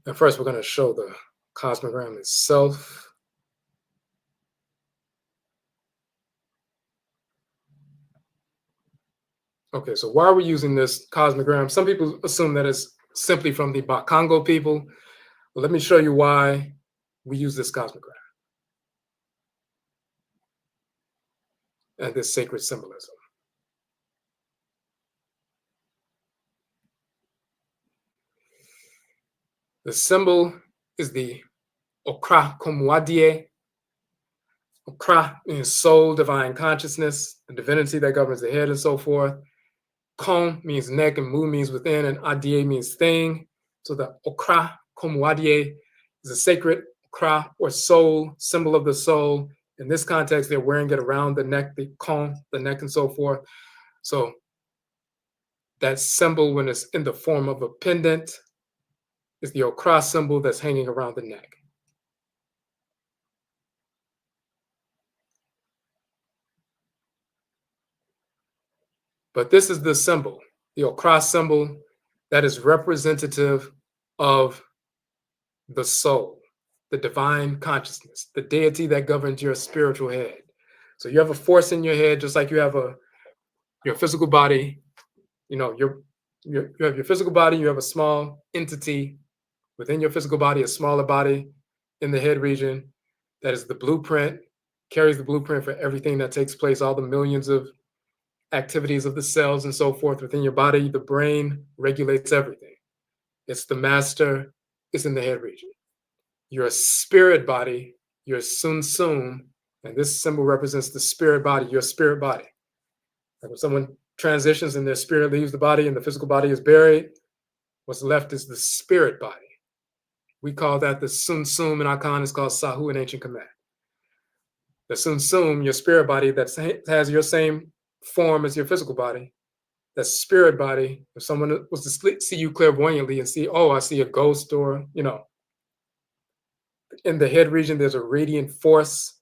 And first, we're going to show the cosmogram itself. Okay, so why are we using this cosmogram? Some people assume that it's simply from the Bakongo people, But let me show you why we use this cosmogram and this sacred symbolism. The symbol is the Okra Komwadie. Okra means soul, divine consciousness, the divinity that governs the head and so forth. Kom means neck and mu means within, and adie means thing. So the Okra Komwadie is a sacred Okra or soul, symbol of the soul. In this context, they're wearing it around the neck, the Kom, the neck and so forth. So that symbol, when it's in the form of a pendant, is the Okra symbol that's hanging around the neck. But this is the symbol, the Okra symbol, that is representative of the soul, the divine consciousness, the deity that governs your spiritual head. So you have a force in your head, just like you have your physical body. You know, you have your physical body, you have a small entity within your physical body, a smaller body in the head region that is the blueprint, carries the blueprint for everything that takes place, all the millions of activities of the cells and so forth within your body. The brain regulates everything. It's the master, it's in the head region. Your spirit body, your SUSUW, and this symbol represents the spirit body, your spirit body. Like when someone transitions and their spirit leaves the body and the physical body is buried, what's left is the spirit body. We call that the SUSUW in Akan, is called SUSUW in ancient Khmer. The SUSUW, your spirit body that has your same form as your physical body, that spirit body, if someone was to see you clairvoyantly and see, oh, I see a ghost, or, you know, in the head region, there's a radiant force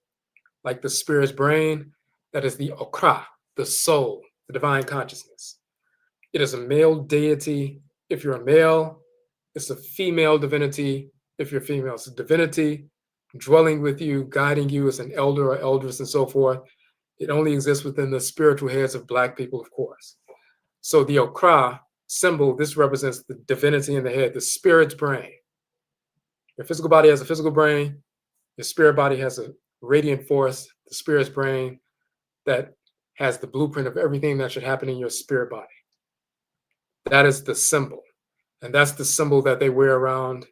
like the spirit's brain. That is the Okra, the soul, the divine consciousness. It is a male deity if you're a male. It's a female divinity if you're female. It's a divinity dwelling with you, guiding you as an elder or elders and so forth. It only exists within the spiritual heads of Black people, of course. So the Okra symbol, this represents the divinity in the head, the spirit's brain. Your physical body has a physical brain. Your spirit body has a radiant force, the spirit's brain, that has the blueprint of everything that should happen in your spirit body. That is the symbol. And that's the symbol that they wear around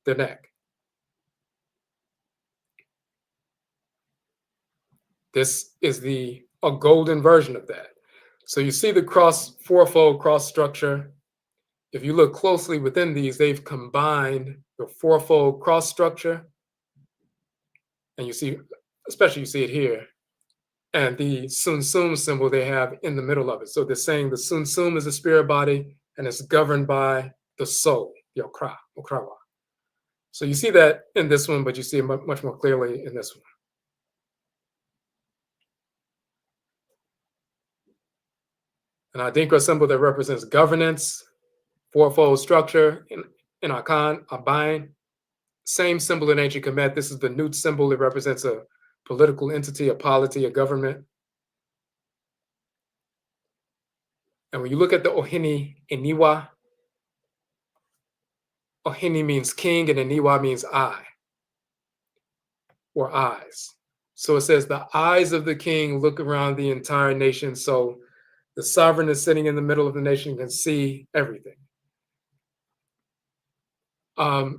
their neck. This is a golden version of that. So you see the fourfold cross structure. If you look closely within these, they've combined the fourfold cross structure. And you see, especially you see it here, and the SUSUW symbol they have in the middle of it. So they're saying the SUSUW is a spirit body and it's governed by the soul, the Okra, Okrawa. So you see that in this one, but you see it much more clearly in this one. An Adinkra symbol that represents governance, fourfold structure in Akan, Abain. Same symbol in ancient Kemet. This is the Newt symbol. It represents a political entity, a polity, a government. And when you look at the Ohini Eniwa, Ohini means king and Eniwa means eye or eyes. So it says the eyes of the king look around the entire nation. So the sovereign is sitting in the middle of the nation, can see everything.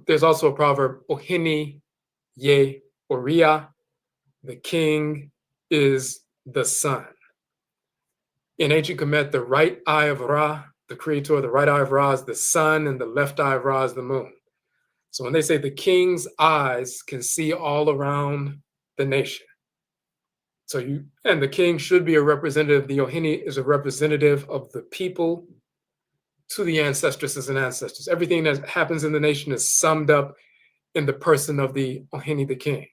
There's also a proverb, Ohini Ye Oria, the king is the sun. In ancient Kemet, the right eye of Ra, the creator, the right eye of Ra is the sun, and the left eye of Ra is the moon. So when they say the king's eyes can see all around the nation. So and the king should be a representative. The Ohini is a representative of the people to the ancestresses and ancestors. Everything that happens in the nation is summed up in the person of the Ohini, the king.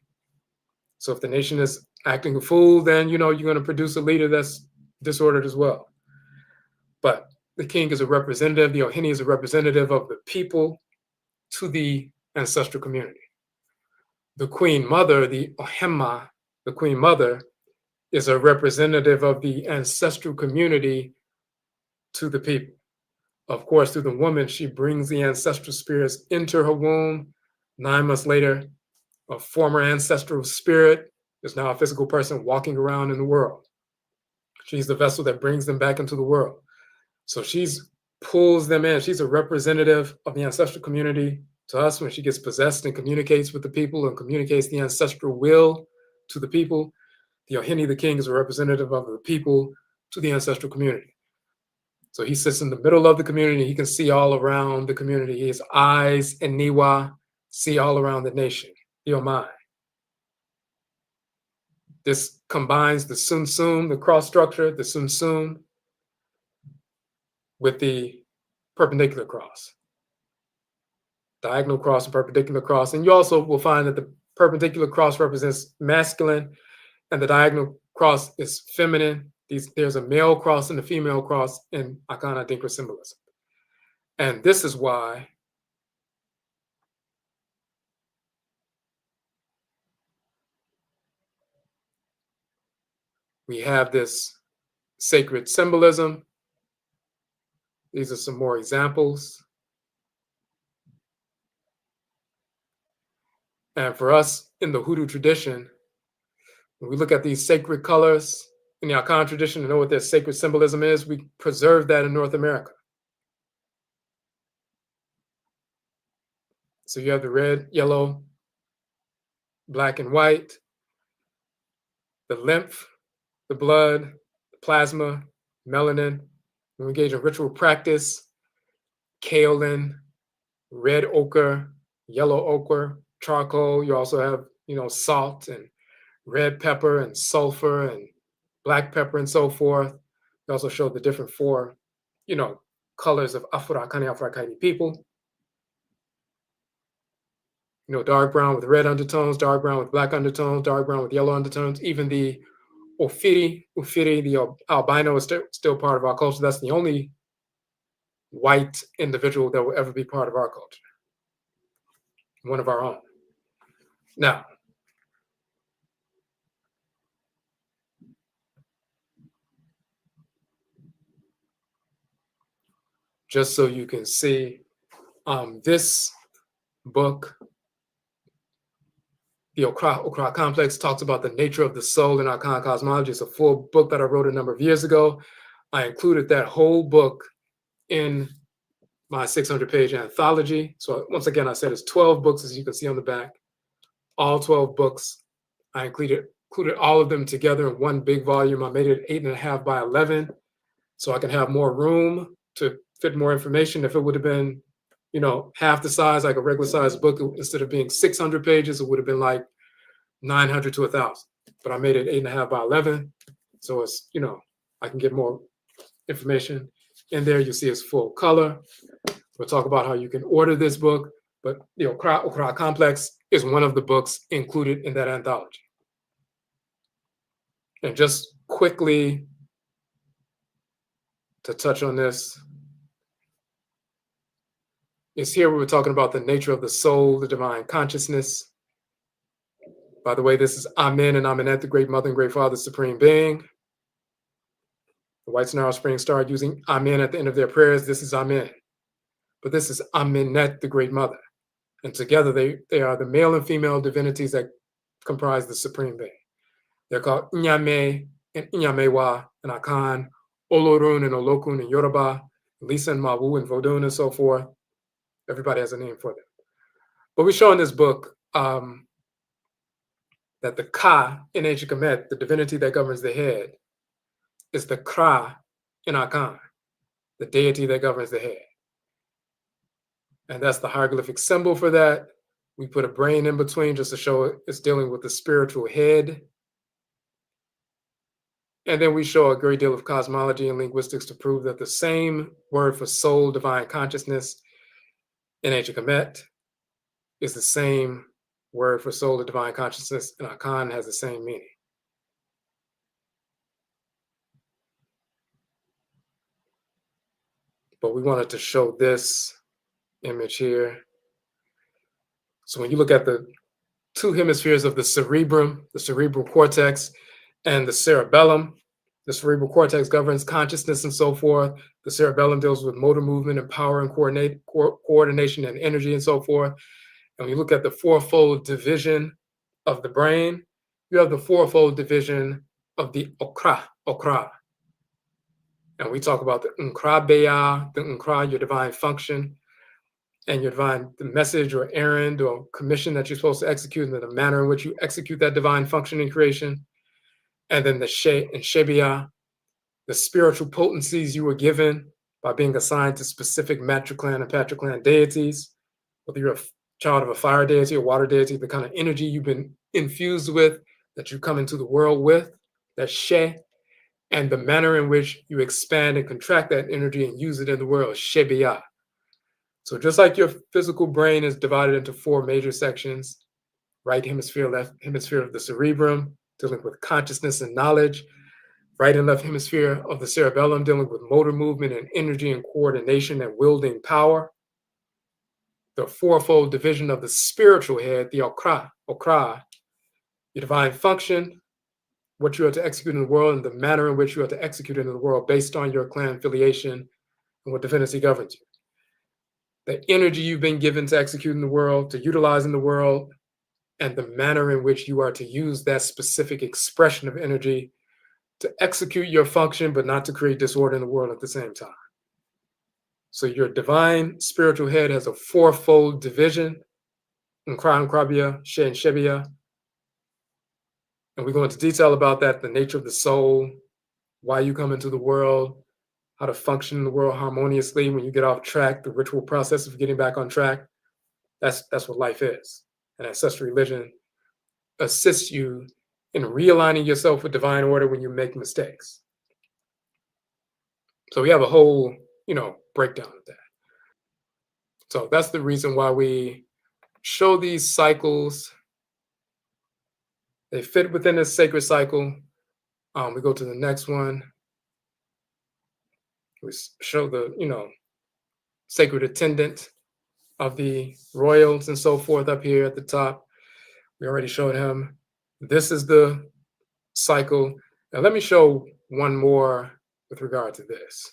So if the nation is acting a fool, then you're going to produce a leader that's disordered as well. But the king is a representative. The Ohini is a representative of the people to the ancestral community. The queen mother, the Ohema, the queen mother, is a representative of the ancestral community to the people. Of course, through the woman, she brings the ancestral spirits into her womb. 9 months later, a former ancestral spirit is now a physical person walking around in the world. She's the vessel that brings them back into the world. So she's pulls them in. She's a representative of the ancestral community to us when she gets possessed and communicates with the people and communicates the ancestral will to the people. The Ohini, the king, is a representative of the people to the ancestral community. So he sits in the middle of the community. He can see all around the community. His eyes and Niwa see all around the nation. Yomai. This combines the Sunsum, the cross structure, the Sunsum, with the perpendicular cross. Diagonal cross and perpendicular cross. And you also will find that the perpendicular cross represents masculine and the diagonal cross is feminine. There's a male cross and a female cross in Akan Ancestral symbolism. And this is why we have this sacred symbolism. These are some more examples. And for us in the Hoodoo tradition, when we look at these sacred colors in the Akan tradition and know what their sacred symbolism is, we preserve that in North America. So you have the red, yellow, black, and white, the lymph, the blood, the plasma, melanin. We engage in ritual practice, kaolin, red ochre, yellow ochre, charcoal. You also have, salt and red pepper and sulfur and black pepper and so forth. We also show the different 4, colors of Afurakani, Afuraitkaitnit people. Dark brown with red undertones, dark brown with black undertones, dark brown with yellow undertones. Even the Ufiri, the albino is still part of our culture. That's the only white individual that will ever be part of our culture. One of our own. Now, just so you can see, this book, the Okra Complex, talks about the nature of the soul in Akan cosmology. It's a full book that I wrote a number of years ago. I included that whole book in my 600-page anthology. So once again, I said it's 12 books, as you can see on the back. All 12 books. I included all of them together in one big volume. I made it 8.5 by 11, so I can have more room to fit more information. If it would have been, half the size, like a regular size book, instead of being 600 pages, it would have been like 900 to 1,000. But I made it 8.5 by 11, so it's, I can get more information. In there, you see it's full color. We'll talk about how you can order this book, but the Okra Complex is one of the books included in that anthology. And just quickly to touch on this, is here we're talking about the nature of the soul, the divine consciousness. By the way, this is Amen and Amenet, the Great Mother and Great Father, Supreme Being. The Whites in Narrow Springs started using Amen at the end of their prayers. This is Amen. But this is Amenet, the Great Mother. And together they are the male and female divinities that comprise the Supreme Being. They're called Nyame and Inyamewa and Akan, Olorun and Olokun and Yoruba, Lisa and Mawu and Vodun and so forth. Everybody has a name for them. But we show in this book that the Ka in ancient Kemet, the divinity that governs the head, is the Kra in Akan, the deity that governs the head. And that's the hieroglyphic symbol for that. We put a brain in between just to show it's dealing with the spiritual head. And then we show a great deal of cosmology and linguistics to prove that the same word for soul, divine consciousness in ancient Kemet is the same word for soul, the divine consciousness in Akan, has the same meaning. But we wanted to show this image here. So when you look at the 2 hemispheres of the cerebral cortex and the cerebellum The cerebral cortex governs consciousness and so forth. The cerebellum deals with motor movement and power and coordination and energy and so forth. And when you look at the fourfold division of the brain, you have the fourfold division of the okra. And we talk about the nkra, your divine function, and your divine the message or errand or commission that you're supposed to execute, and the manner in which you execute that divine function in creation. And then the she and shebia, the spiritual potencies you were given by being assigned to specific matriclan and patriclan deities, whether you're a child of a fire deity or water deity, the kind of energy you've been infused with, that you come into the world with, that she, and the manner in which you expand and contract that energy and use it in the world, shebia. So just like your physical brain is divided into four major sections, right hemisphere, left hemisphere of the cerebrum, dealing with consciousness and knowledge, right and left hemisphere of the cerebellum, dealing with motor movement and energy and coordination and wielding power. The fourfold division of the spiritual head, the okra, your divine function, what you are to execute in the world, and the manner in which you are to execute it in the world based on your clan affiliation and what divinity governs you. The energy you've been given to execute in the world, to utilize in the world, and the manner in which you are to use that specific expression of energy to execute your function, but not to create disorder in the world at the same time. So your divine spiritual head has a fourfold division, Nkra, Nkrabia, She, and Shebia. And we go into detail about that, the nature of the soul, why you come into the world, how to function in the world harmoniously when you get off track, the ritual process of getting back on track. That's what life is. And ancestral religion assists you in realigning yourself with divine order when you make mistakes. So we have a whole, breakdown of that. So that's the reason why we show these cycles. They fit within this sacred cycle. We go to the next one. We show the, sacred attendant of the royals and so forth up here at the top. We already showed him. This is the cycle. Now let me show one more with regard to this.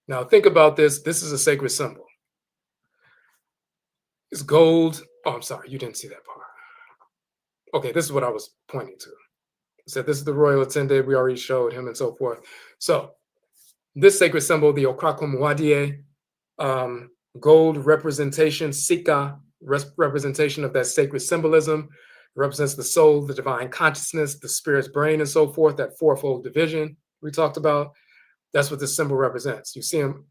Now think about this. This is a sacred symbol. It's gold. Oh, I'm sorry, you didn't see that part. Okay, this is what I was pointing to. I said this is the royal attendant. We already showed him and so forth. So this sacred symbol, the Okrakumwadie, gold representation, Sika representation of that sacred symbolism, represents the soul, the divine consciousness, the spirit's brain, and so forth, that fourfold division we talked about. That's what this symbol represents. You see him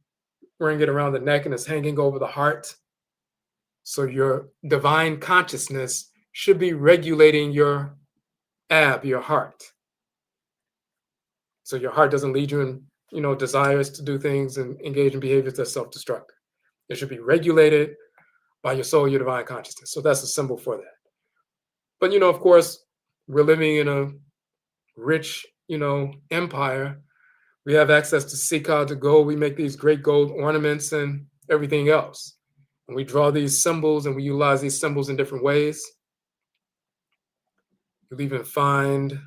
wearing it around the neck and it's hanging over the heart. So your divine consciousness should be regulating your your heart. So your heart doesn't lead you in, desires to do things and engage in behaviors that's self-destructive. It should be regulated by your soul, your divine consciousness. So that's a symbol for that. But, of course, we're living in a rich, empire. We have access to Sika, to gold. We make these great gold ornaments and everything else. And we draw these symbols and we utilize these symbols in different ways. You'll even find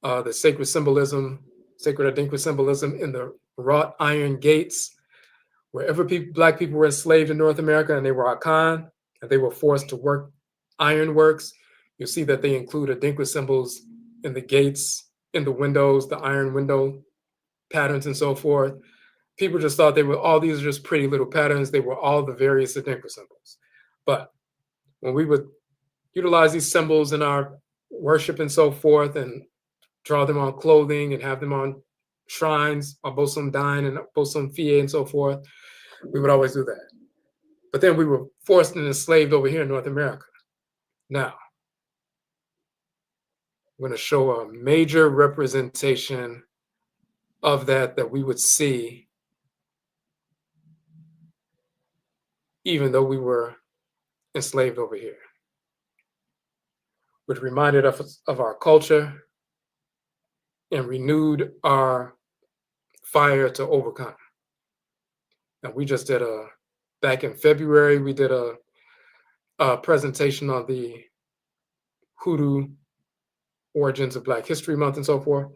the sacred symbolism, sacred Adinkra symbolism in the wrought iron gates. Wherever Black people were enslaved in North America and they were Akan, and they were forced to work ironworks, you'll see that they include Adinkra symbols in the gates, in the windows, the iron window patterns and so forth. People just thought all these are just pretty little patterns. They were all the various Adinkra symbols. But when we would utilize these symbols in our worship and so forth and draw them on clothing and have them on shrines, on Bosom Dine and Bosom Fie and so forth, we would always do that. But then we were forced and enslaved over here in North America. Now, I'm going to show a major representation of that we would see even though we were enslaved over here, which reminded us of our culture and renewed our fire to overcome. And we just did back in February, we did a presentation on the HOODOO origins of Black History Month and so forth.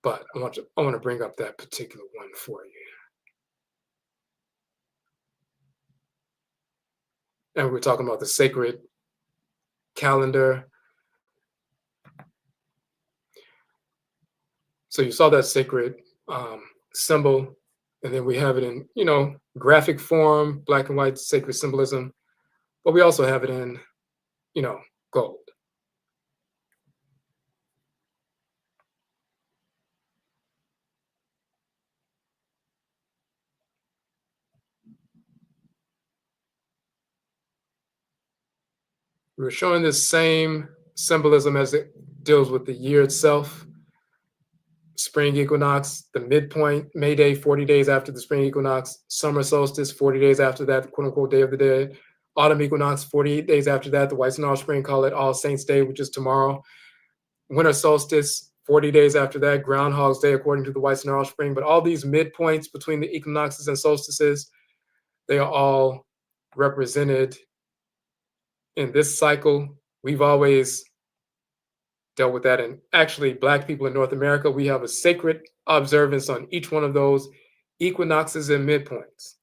But I want to bring up that particular one for you. And we're talking about the sacred calendar. So you saw that sacred symbol, and then we have it in, graphic form, black and white sacred symbolism, but we also have it in, gold. We were showing this same symbolism as it deals with the year itself. Spring equinox, the midpoint, May Day, 40 days after the spring equinox, summer solstice, 40 days after that, the quote unquote Day of the Dead, autumn equinox, 48 days after that, the whites and offspring call it All Saints Day, which is tomorrow, winter solstice, 40 days after that, Groundhog's Day, according to the whites and offspring. But all these midpoints between the equinoxes and solstices, they are all represented in this cycle. We've always dealt with that. And actually, Black people in North America, we have a sacred observance on each one of those equinoxes and midpoints.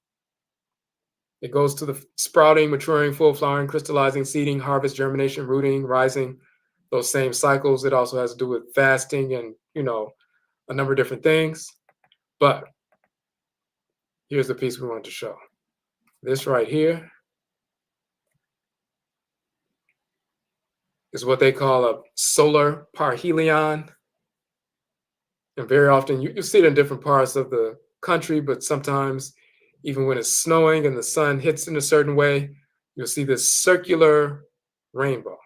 It goes to the sprouting, maturing, full flowering, crystallizing, seeding, harvest, germination, rooting, rising, those same cycles. It also has to do with fasting and, a number of different things. But here's the piece we wanted to show. This right here is what they call a solar parhelion. And very often you see it in different parts of the country, but sometimes even when it's snowing and the sun hits in a certain way, you'll see this circular rainbow.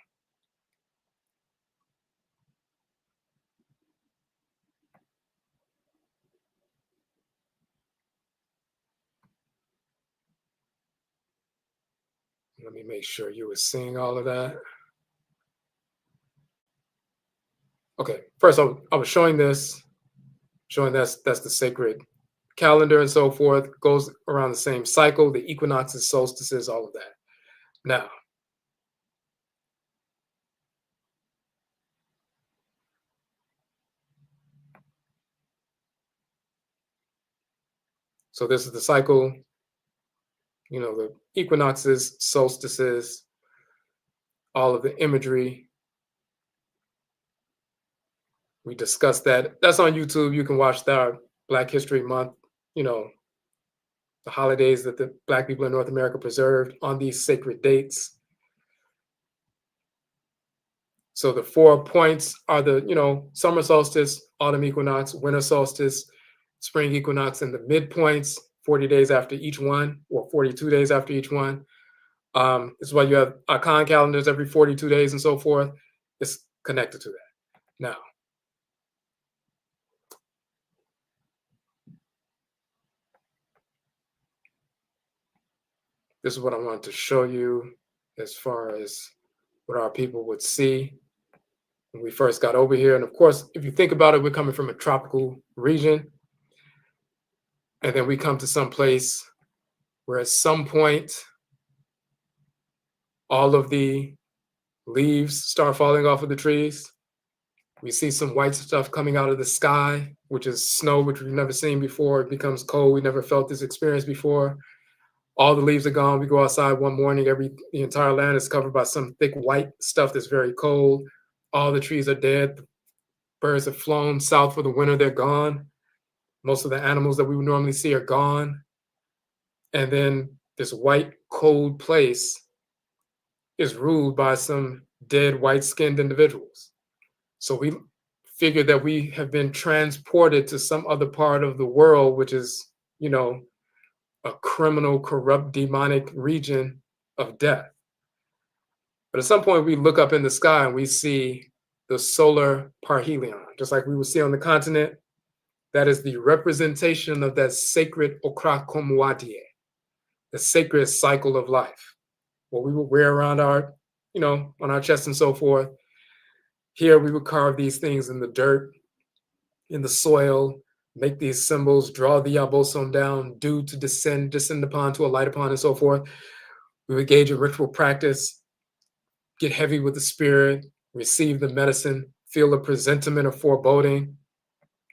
Let me make sure you were seeing all of that. Okay, first I was showing this, that's the sacred calendar and so forth, goes around the same cycle, the equinoxes, solstices, all of that. Now, so this is the cycle, the equinoxes, solstices, all of the imagery. We discussed that. That's on YouTube. You can watch that Black History Month, the holidays that the Black people in North America preserved on these sacred dates. So the 4 points are the, summer solstice, autumn equinox, winter solstice, spring equinox, and the midpoints, 40 days after each one, or 42 days after each one. This is why you have Akan calendars every 42 days and so forth. It's connected to that. Now, this is what I wanted to show you as far as what our people would see when we first got over here. And of course, if you think about it, we're coming from a tropical region. And then we come to some place where at some point, all of the leaves start falling off of the trees. We see some white stuff coming out of the sky, which is snow, which we've never seen before. It becomes cold. We never felt this experience before. All the leaves are gone. We go outside one morning, the entire land is covered by some thick white stuff that's very cold. All the trees are dead. Birds have flown south for the winter. They're gone. Most of the animals that we would normally see are gone. And then this white, cold place is ruled by some dead, white-skinned individuals. So we figured that we have been transported to some other part of the world, which is, a criminal, corrupt, demonic region of death. But at some point, we look up in the sky and we see the solar parhelion, just like we would see on the continent. That is the representation of that sacred Okrakomwadie, the sacred cycle of life, what we would wear around our, on our chest and so forth. Here, we would carve these things in the dirt, in the soil, make these symbols, draw the yabosom down, due to descend upon, to alight upon, and so forth. We would engage in ritual practice, get heavy with the spirit, receive the medicine, feel a presentiment of foreboding.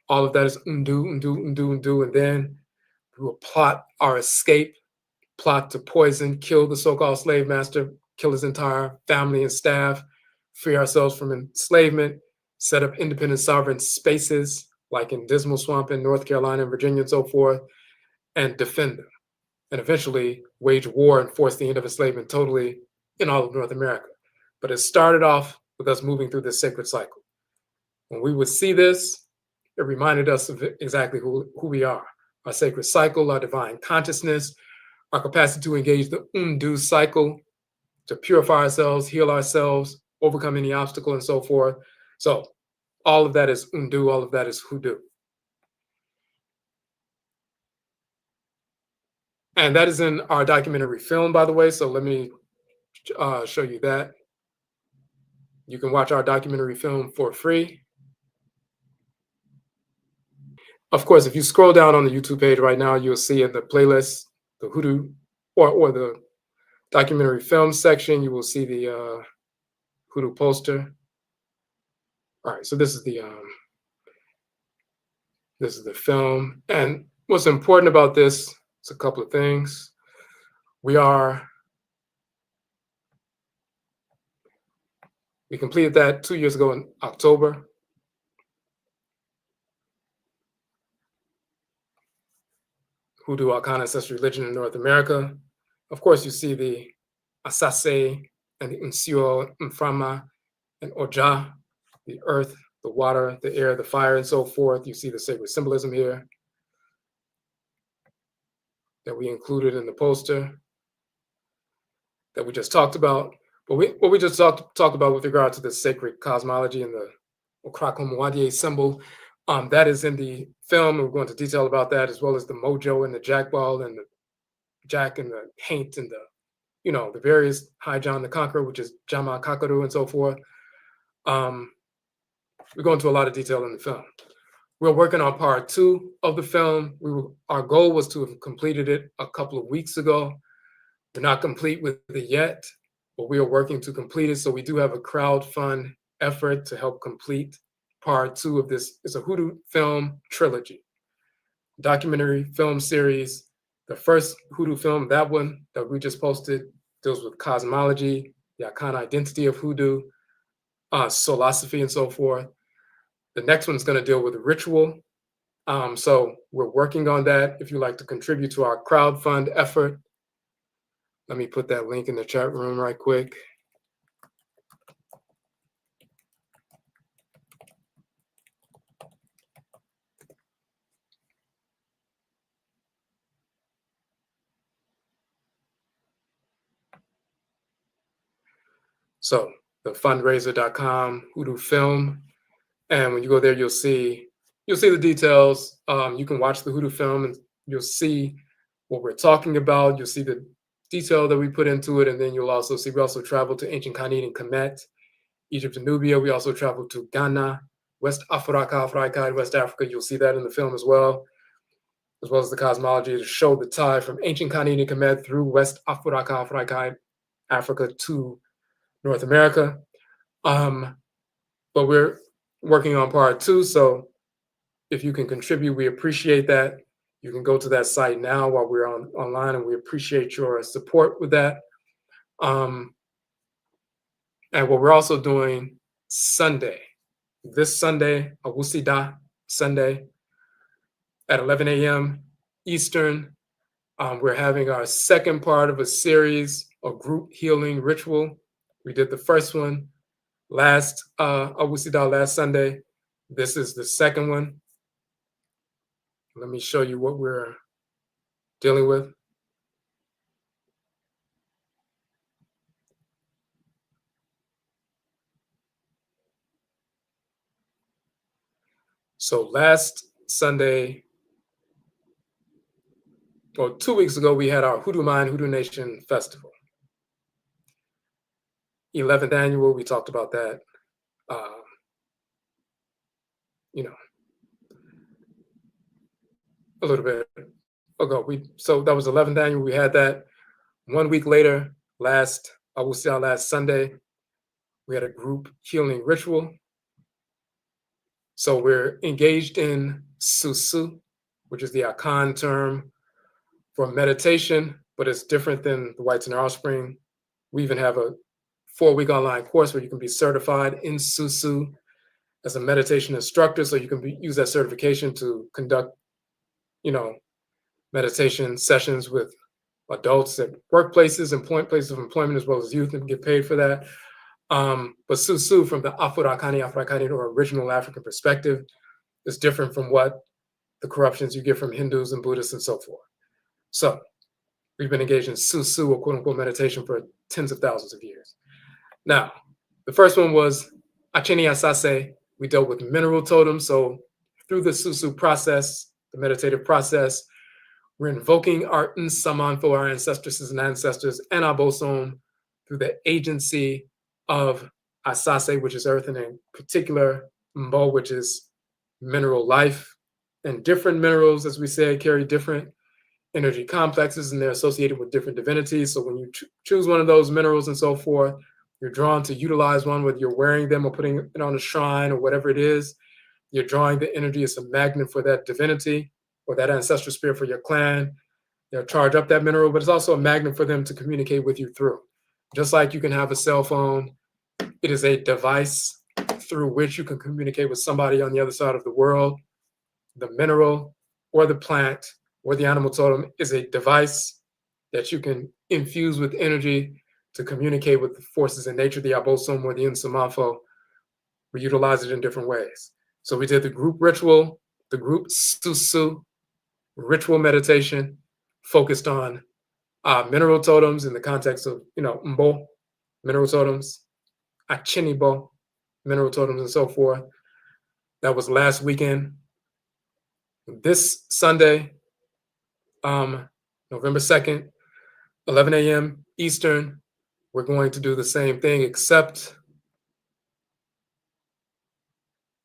All of that is undo, undo, undo, undo, and then we will plot our escape, plot to poison, kill the so-called slave master, kill his entire family and staff, free ourselves from enslavement, set up independent sovereign spaces like in Dismal Swamp in North Carolina and Virginia and so forth, and defend them, and eventually wage war and force the end of enslavement totally in all of North America. But it started off with us moving through this sacred cycle. When we would see this, it reminded us of exactly who we are, our sacred cycle, our divine consciousness, our capacity to engage the undo cycle, to purify ourselves, heal ourselves, overcome any obstacle, and so forth. So all of that is undo, all of that is hoodoo. And that is in our documentary film, by the way, so let me show you that. You can watch our documentary film for free. Of course, if you scroll down on the YouTube page right now, you'll see in the playlist, the hoodoo, or the documentary film section, you will see the hoodoo poster. All right, so this is the film, and what's important about this is a couple of things. We completed that 2 years ago in October. Hoodoo Akan Ancestral Religion in North America. Of course, you see the Asase and the Nsuo, Mframa, and Oja, the earth, the water, the air, the fire, and so forth. You see the sacred symbolism here that we included in the poster that we just talked about. But what we just talked about with regard to the sacred cosmology and the Okrakomwadie symbol, that is in the film. We're going to detail about that, as well as the mojo and the jackball and the jack and the paint and the various High John the Conqueror, which is Jama Kakaru and so forth. We go into a lot of detail in the film. We're working on part 2 of the film. Our goal was to have completed it a couple of weeks ago. We're not complete with it yet, but we are working to complete it. So we do have a crowdfund effort to help complete part 2 of this. It's a hoodoo film trilogy, documentary film series. The first hoodoo film, that one that we just posted, deals with cosmology, the Akan identity of hoodoo, soulosophy, and so forth. The next one's going to deal with ritual. So we're working on that. If you'd like to contribute to our crowdfund effort, let me put that link in the chat room right quick. So the fundraiser.com hoodoo film. And when you go there, you'll see the details. You can watch the hoodoo film and you'll see what we're talking about. You'll see the detail that we put into it. And then you'll also see, we also traveled to ancient Khanid and Kemet, Egypt and Nubia. We also traveled to Ghana, West Afuraitkaitnit, West Africa. You'll see that in the film as well as the cosmology to show the tie from ancient Khanid and Kemet through West Afuraitkaitnit, Africa to North America. But we're working on part 2. So if you can contribute, we appreciate that. You can go to that site now while we're online, and we appreciate your support with that. And what we're also doing this Sunday, Awusida Sunday at 11 a.m. Eastern, we're having our second part of a series of group healing ritual. We did the first one last Sunday. This is the second one. Let me show you what we're dealing with. So last Sunday, or 2 weeks ago, we had our Hoodoo Mind, Hoodoo Nation Festival. 11th annual, we talked about that, a little bit ago. So that was 11th annual. We had that. 1 week later, last Sunday, we had a group healing ritual. So we're engaged in SUSUW, which is the Akan term for meditation, but it's different than the whites and their offspring. We even have a 4-week online course where you can be certified in SUSUW as a meditation instructor, so you can use that certification to conduct, meditation sessions with adults at workplaces and places of employment, as well as youth, and get paid for that. But SUSUW, from the Afurakani, Afuraitkaitnit, or original African perspective, is different from what the corruptions you get from Hindus and Buddhists and so forth. So we've been engaged in SUSUW, or quote unquote meditation, for tens of thousands of years. Now, the first one was Acheni Asase. We dealt with mineral totems. So through the SUSUW process, the meditative process, we're invoking our Nsamanfo, our ancestresses and ancestors, and our bosom through the agency of Asase, which is earth, and in particular Mbo, which is mineral life. And different minerals, as we said, carry different energy complexes, and they're associated with different divinities. So when you choose one of those minerals and so forth, you're drawn to utilize one, whether you're wearing them or putting it on a shrine or whatever it is. You're drawing the energy. It's a magnet for that divinity or that ancestral spirit for your clan. They'll charge up that mineral, but it's also a magnet for them to communicate with you through. Just like you can have a cell phone, it is a device through which you can communicate with somebody on the other side of the world. The mineral or the plant or the animal totem is a device that you can infuse with energy to communicate with the forces in nature, the abosom or the Nsamanfo. We utilize it in different ways. So we did the group ritual, the group SUSUW ritual meditation, focused on mineral totems in the context of, Mbo, mineral totems, Achenibo, mineral totems, and so forth. That was last weekend. This Sunday, November 2nd, 11 a.m. Eastern, we're going to do the same thing, except,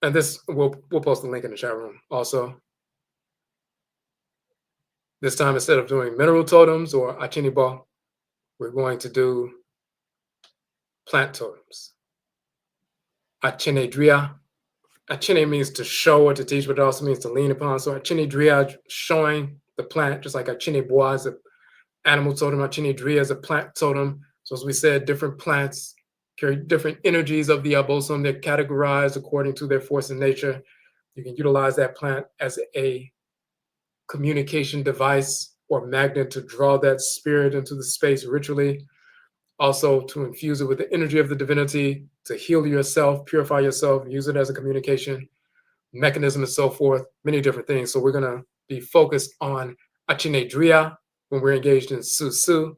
and this, we'll post the link in the chat room also. This time, instead of doing mineral totems or Achenibo, we're going to do plant totems. Achenedua. Achene means to show or to teach, but it also means to lean upon. So Achenedua, showing the plant, just like AKYENEBOA is an animal totem, Achenedua is a plant totem. So as we said, different plants carry different energies of the abosom. They're categorized according to their force in nature. You can utilize that plant as a communication device or magnet to draw that spirit into the space ritually. Also to infuse it with the energy of the divinity, to heal yourself, purify yourself, use it as a communication mechanism and so forth, many different things. So we're gonna be focused on Achenedua when we're engaged in SUSUW,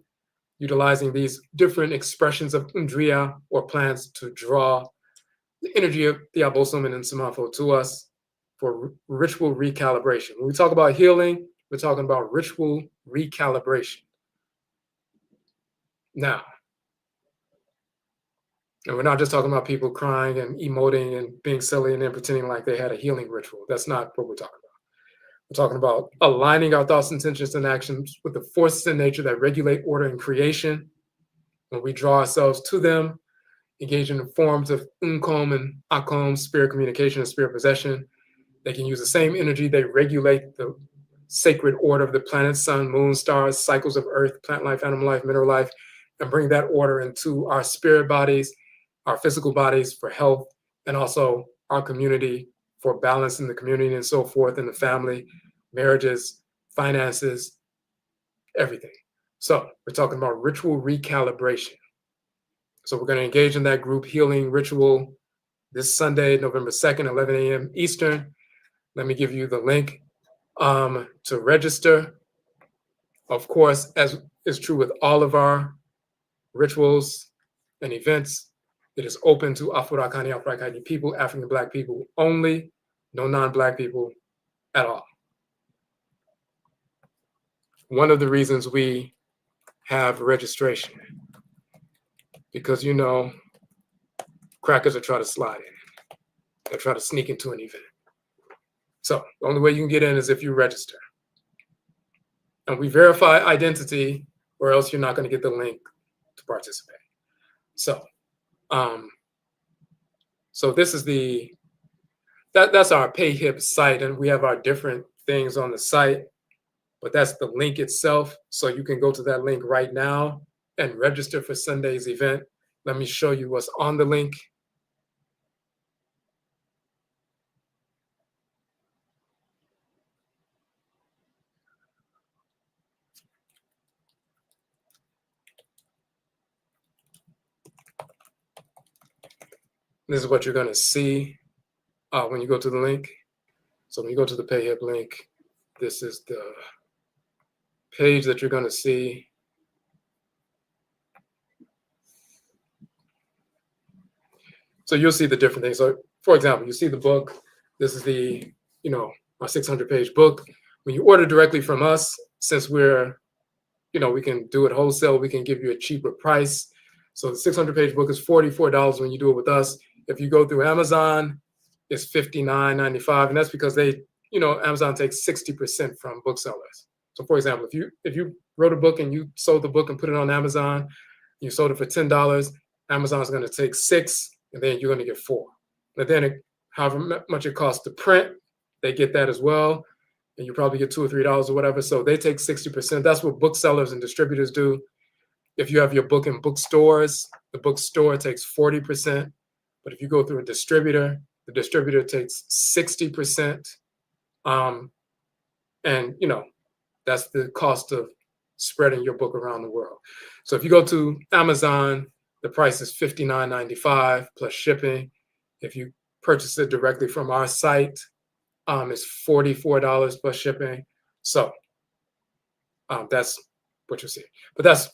utilizing these different expressions of Ndria or plants to draw the energy of the abosom and Nsamanfo to us for ritual recalibration. When we talk about healing, we're talking about ritual recalibration. Now, and we're not just talking about people crying and emoting and being silly and then pretending like they had a healing ritual. That's not what we're talking about. We're talking about aligning our thoughts, intentions, and actions with the forces in nature that regulate order and creation. When we draw ourselves to them, engage in forms of Nkom and Akom, spirit communication and spirit possession, they can use the same energy. They regulate the sacred order of the planets, sun, moon, stars, cycles of earth, plant life, animal life, mineral life, and bring that order into our spirit bodies, our physical bodies for health, and also our community for balance in the community and so forth, in the family, marriages, finances, everything. So we're talking about ritual recalibration. So we're going to engage in that group healing ritual this Sunday, November 2nd, 11 a.m. Eastern. Let me give you the link to register. Of course, as is true with all of our rituals and events, it is open to Afurakani, Afuraitkaitnit people, African Black people only, no non-Black people at all. One of the reasons we have registration, because crackers are trying to slide in. They'll try to sneak into an event. So the only way you can get in is if you register. And we verify identity, or else you're not going to get the link to participate. So, so this is the that's our PayHip site, and we have our different things on the site, but that's the link itself. So you can go to that link right now and register for Sunday's event. Let me show you what's on the link. This is what you're going to see when you go to the link. So when you go to the PayHip link, this is the page that you're going to see. So you'll see the different things. So for example, you see the book. This is the, my 600-page book. When you order directly from us, since we're, we can do it wholesale, we can give you a cheaper price. So the 600-page book is $44 when you do it with us. If you go through Amazon, it's $59.95, and that's because they, Amazon takes 60% from booksellers. So for example, if you wrote a book and you sold the book and put it on Amazon, you sold it for $10, Amazon's going to take $6, and then you're going to get $4. And then however much it costs to print, they get that as well, and you probably get $2 or $3 or whatever. So they take 60%. That's what booksellers and distributors do. If you have your book in bookstores, the bookstore takes 40%. But if you go through a distributor, the distributor takes 60%. And, that's the cost of spreading your book around the world. So if you go to Amazon, the price is $59.95 plus shipping. If you purchase it directly from our site, it's $44 plus shipping. So that's what you'll see. But that's,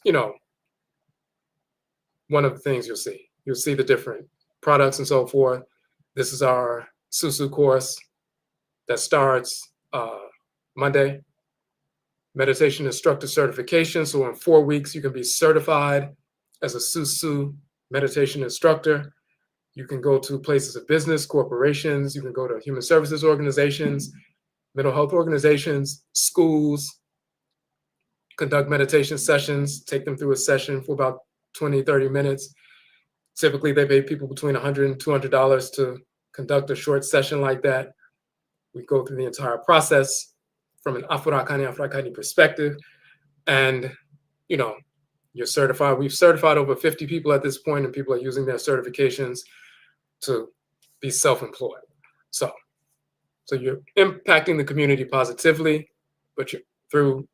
one of the things you'll see. You'll see the different products and so forth. This is our SUSUW course that starts Monday. Meditation Instructor certification. So in 4 weeks, you can be certified as a SUSUW meditation instructor. You can go to places of business, corporations. You can go to human services organizations, mental health organizations, schools, conduct meditation sessions, take them through a session for about 20, 30 minutes. Typically, they pay people between $100 and $200 to conduct a short session like that. We go through the entire process from an Afurakani, Afuraitkaitnit perspective. And, you're certified. We've certified over 50 people at this point, and people are using their certifications to be self-employed. So you're impacting the community positively, but you're through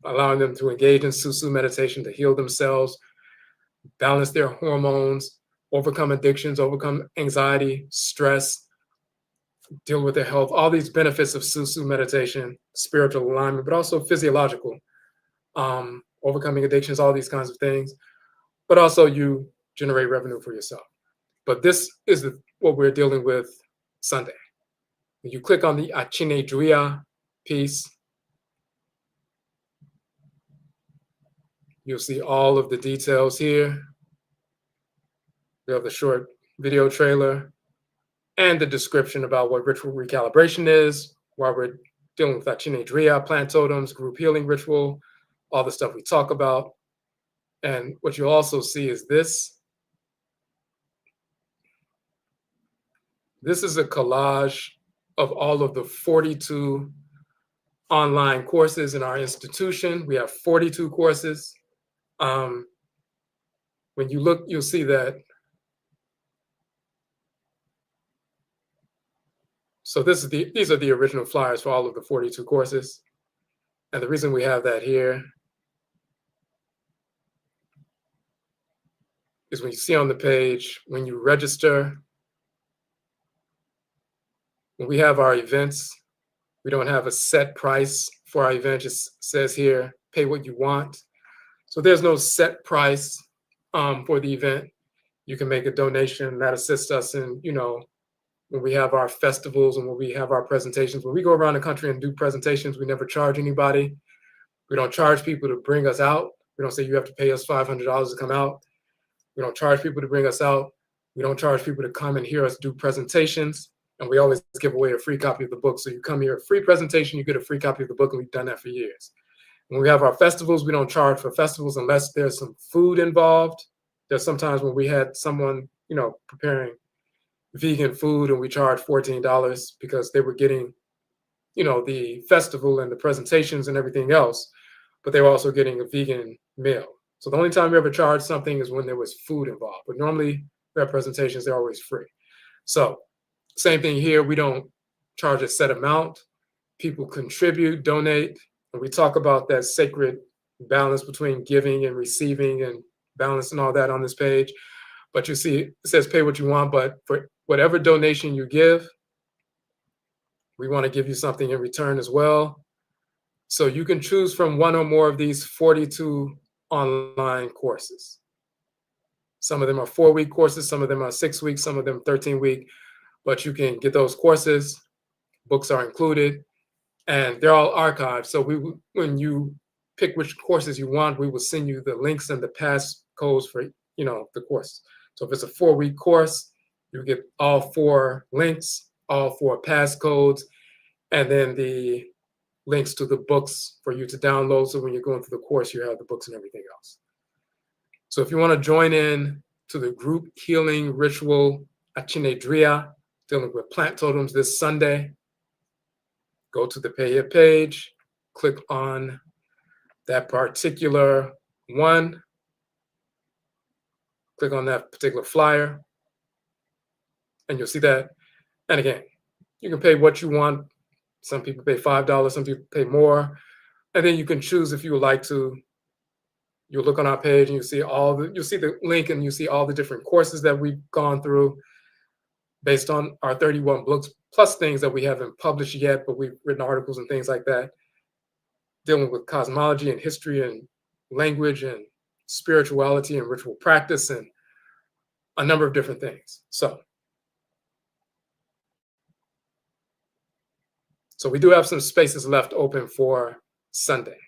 allowing them to engage in SUSUW meditation to heal themselves, balance their hormones, overcome addictions, overcome anxiety, stress, deal with their health, all these benefits of SUSUW meditation, spiritual alignment, but also physiological, overcoming addictions, all these kinds of things. But also you generate revenue for yourself. But this is what we're dealing with Sunday. When you click on the AKYENEDUA piece, you'll see all of the details here. We have the short video trailer and the description about what ritual recalibration is, why we're dealing with AKYENEDUA, plant totems, group healing ritual, all the stuff we talk about. And what you'll also see is this. This is a collage of all of the 42 online courses in our institution. We have 42 courses. When you look, you'll see that. So these are the original flyers for all of the 42 courses. And the reason we have that here is when you see on the page, when you register, when we have our events, we don't have a set price for our event. It says here, pay what you want. So there's no set price for the event. You can make a donation that assists us in, when we have our festivals and when we have our presentations. When we go around the country and do presentations, we never charge anybody. We don't charge people to bring us out. We don't say you have to pay us $500 to come out. We don't charge people to bring us out. We don't charge people to come and hear us do presentations. And we always give away a free copy of the book. So you come here, a free presentation, you get a free copy of the book, and we've done that for years. When we have our festivals, we don't charge for festivals unless there's some food involved. There's sometimes when we had someone, preparing vegan food, and we charged $14 because they were getting, the festival and the presentations and everything else, but they were also getting a vegan meal. So the only time we ever charged something is when there was food involved. But normally we have presentations, they're always free. So same thing here. We don't charge a set amount. People contribute, donate, and we talk about that sacred balance between giving and receiving and balance and all that on this page. But you see, it says pay what you want, but for whatever donation you give, we want to give you something in return as well. So you can choose from one or more of these 42 online courses. Some of them are 4-week courses, some of them are 6 weeks, some of them 13-week, but you can get those courses. Books are included, and they're all archived. So when you pick which courses you want, we will send you the links and the passcodes for the course. So if it's a 4-week course, you get all 4 links, all 4 passcodes, and then the links to the books for you to download. So when you're going through the course, you have the books and everything else. So if you want to join in to the group healing ritual AKYENEDUA, dealing with plant totems this Sunday, go to the Pay It page, click on that particular one, click on that particular flyer, and you'll see that. And again, you can pay what you want. Some people pay $5, some people pay more. And then you can choose if you would like to. You'll look on our page and you'll see the link, and you see all the different courses that we've gone through based on our 31 books, plus things that we haven't published yet, but we've written articles and things like that, dealing with cosmology and history and language and spirituality and ritual practice and a number of different things. So we do have some spaces left open for Sunday.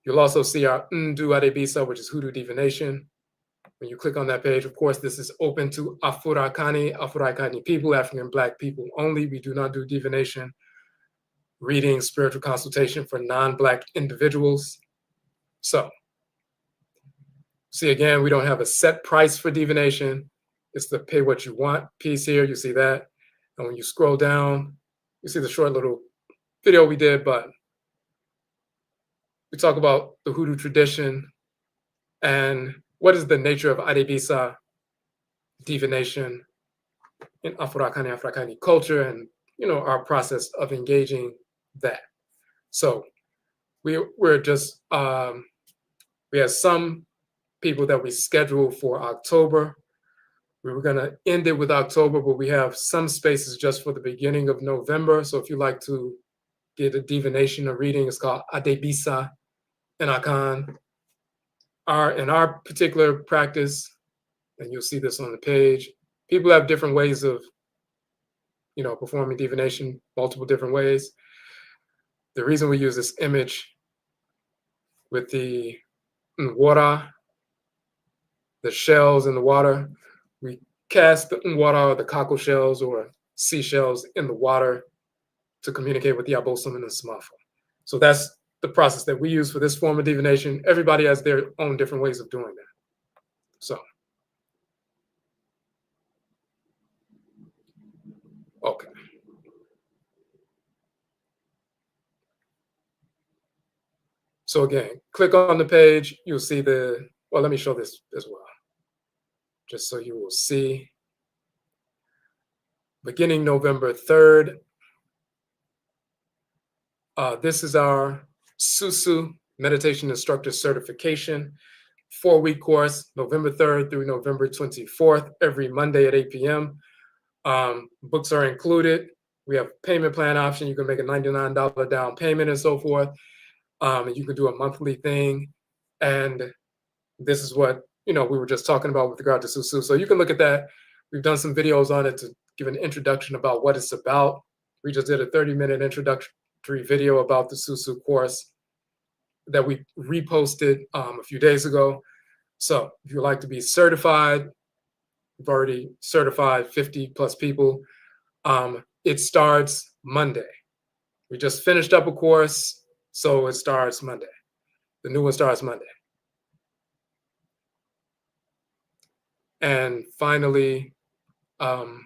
You'll also see our ADEBISA, which is Hoodoo Divination. When you click on that page, of course, this is open to Afurakani, Afuraitkaitnit people, African Black people only. We do not do divination, reading, spiritual consultation for non-Black individuals. So, see, again, we don't have a set price for divination. It's the pay what you want piece here. You see that. And when you scroll down, you see the short little video we did, but we talk about the Hoodoo tradition and what is the nature of ADEBISA divination in Afurakani, Afuraitkaitnit culture, and our process of engaging that. So we're just we have some people that we scheduled for October. We were going to end it with October, but we have some spaces just for the beginning of November. So if you like to get a divination, a reading, it's called ADEBISA in Akan. In our particular practice, and you'll see this on the page, people have different ways of, performing divination, multiple different ways. The reason we use this image with the water, the shells in the water, we cast the water or the cockle shells or seashells in the water to communicate with the Abosom and the Smafo. So that's the process that we use for this form of divination. Everybody has their own different ways of doing that. So, okay. So again, click on the page, you'll see well, let me show this as well, just so you will see. Beginning November 3rd, this is our SUSUW Meditation Instructor Certification 4-week course, November 3rd through November 24th, every Monday at 8 p.m. Books are included. We have payment plan option. You can make a $99 down payment and so forth. And you can do a monthly thing. And this is what, we were just talking about with regard to SUSUW. So you can look at that. We've done some videos on it to give an introduction about what it's about. We just did a 30-minute introductory video about the SUSUW course that we reposted a few days ago. So if you'd like to be certified, we've already certified 50 plus people. It starts Monday. We just finished up a course, so it starts Monday. The new one starts Monday. And finally, Um,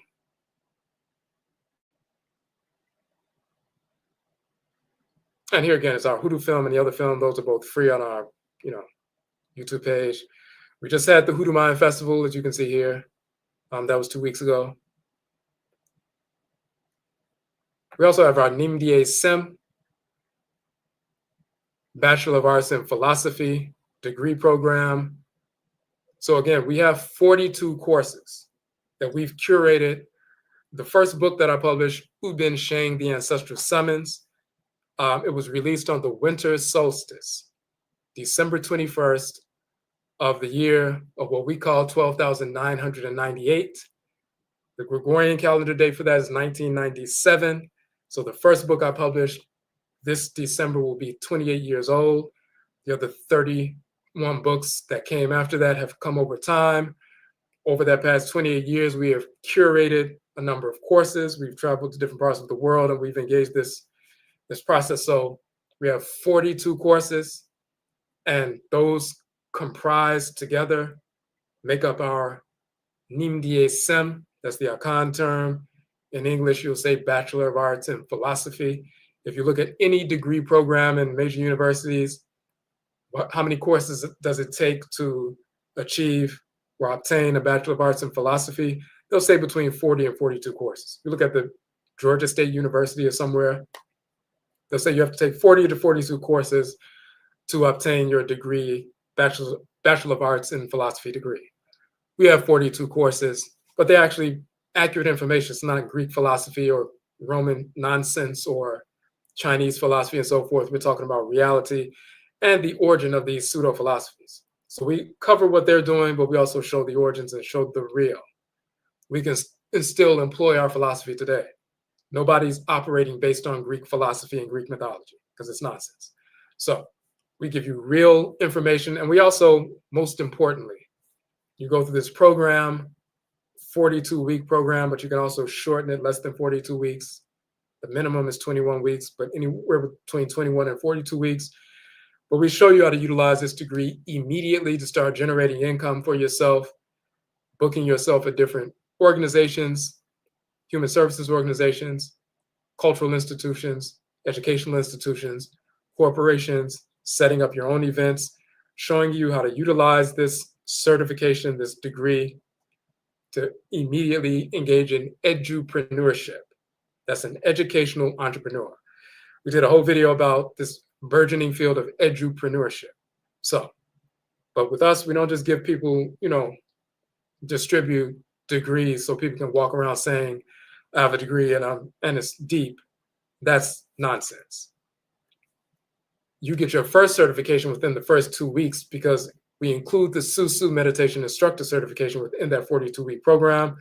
and here again is our Hoodoo film and the other film. Those are both free on our, YouTube page. We just had the Hoodoo Mind Festival, as you can see here. That was 2 weeks ago. We also have our NIMDEESEM, Bachelor of Arts in Philosophy degree program. So again, we have 42 courses that we've curated. The first book that I published, Ubin Sheng, The Ancestral Summons, it was released on the winter solstice, December 21st of the year of what we call 12,998. The Gregorian calendar date for that is 1997. So the first book I published this December will be 28 years old. The other 31 books that came after that have come over time. Over that past 28 years, we have curated a number of courses. We've traveled to different parts of the world and we've engaged this process. So we have 42 courses, and those comprise together make up our NIMDEESEM. That's the Akan term. In English, you'll say Bachelor of Arts in Philosophy. If you look at any degree program in major universities, how many courses does it take to achieve or obtain a Bachelor of Arts in Philosophy? They'll say between 40 and 42 courses. You look at the Georgia State University or somewhere, they'll say you have to take 40 to 42 courses to obtain your degree, Bachelor of Arts in Philosophy degree. We have 42 courses, but they're actually accurate information. It's not Greek philosophy or Roman nonsense or Chinese philosophy and so forth. We're talking about reality and the origin of these pseudo philosophies. So we cover what they're doing, but we also show the origins and show the real. We can still employ our philosophy today. Nobody's operating based on Greek philosophy and Greek mythology because it's nonsense. So we give you real information. And we also, most importantly, you go through this program, 42-week program, but you can also shorten it less than 42 weeks. The minimum is 21 weeks, but anywhere between 21 and 42 weeks. But we show you how to utilize this degree immediately to start generating income for yourself, booking yourself at different organizations, human services organizations, cultural institutions, educational institutions, corporations, setting up your own events, showing you how to utilize this certification, this degree, to immediately engage in edupreneurship. That's an educational entrepreneur. We did a whole video about this burgeoning field of edupreneurship. So, but with us, we don't just give people, distribute degrees so people can walk around saying, I have a degree and it's deep. That's nonsense. You get your first certification within the first 2 weeks because we include the SUSUW meditation instructor certification within that 42-week program.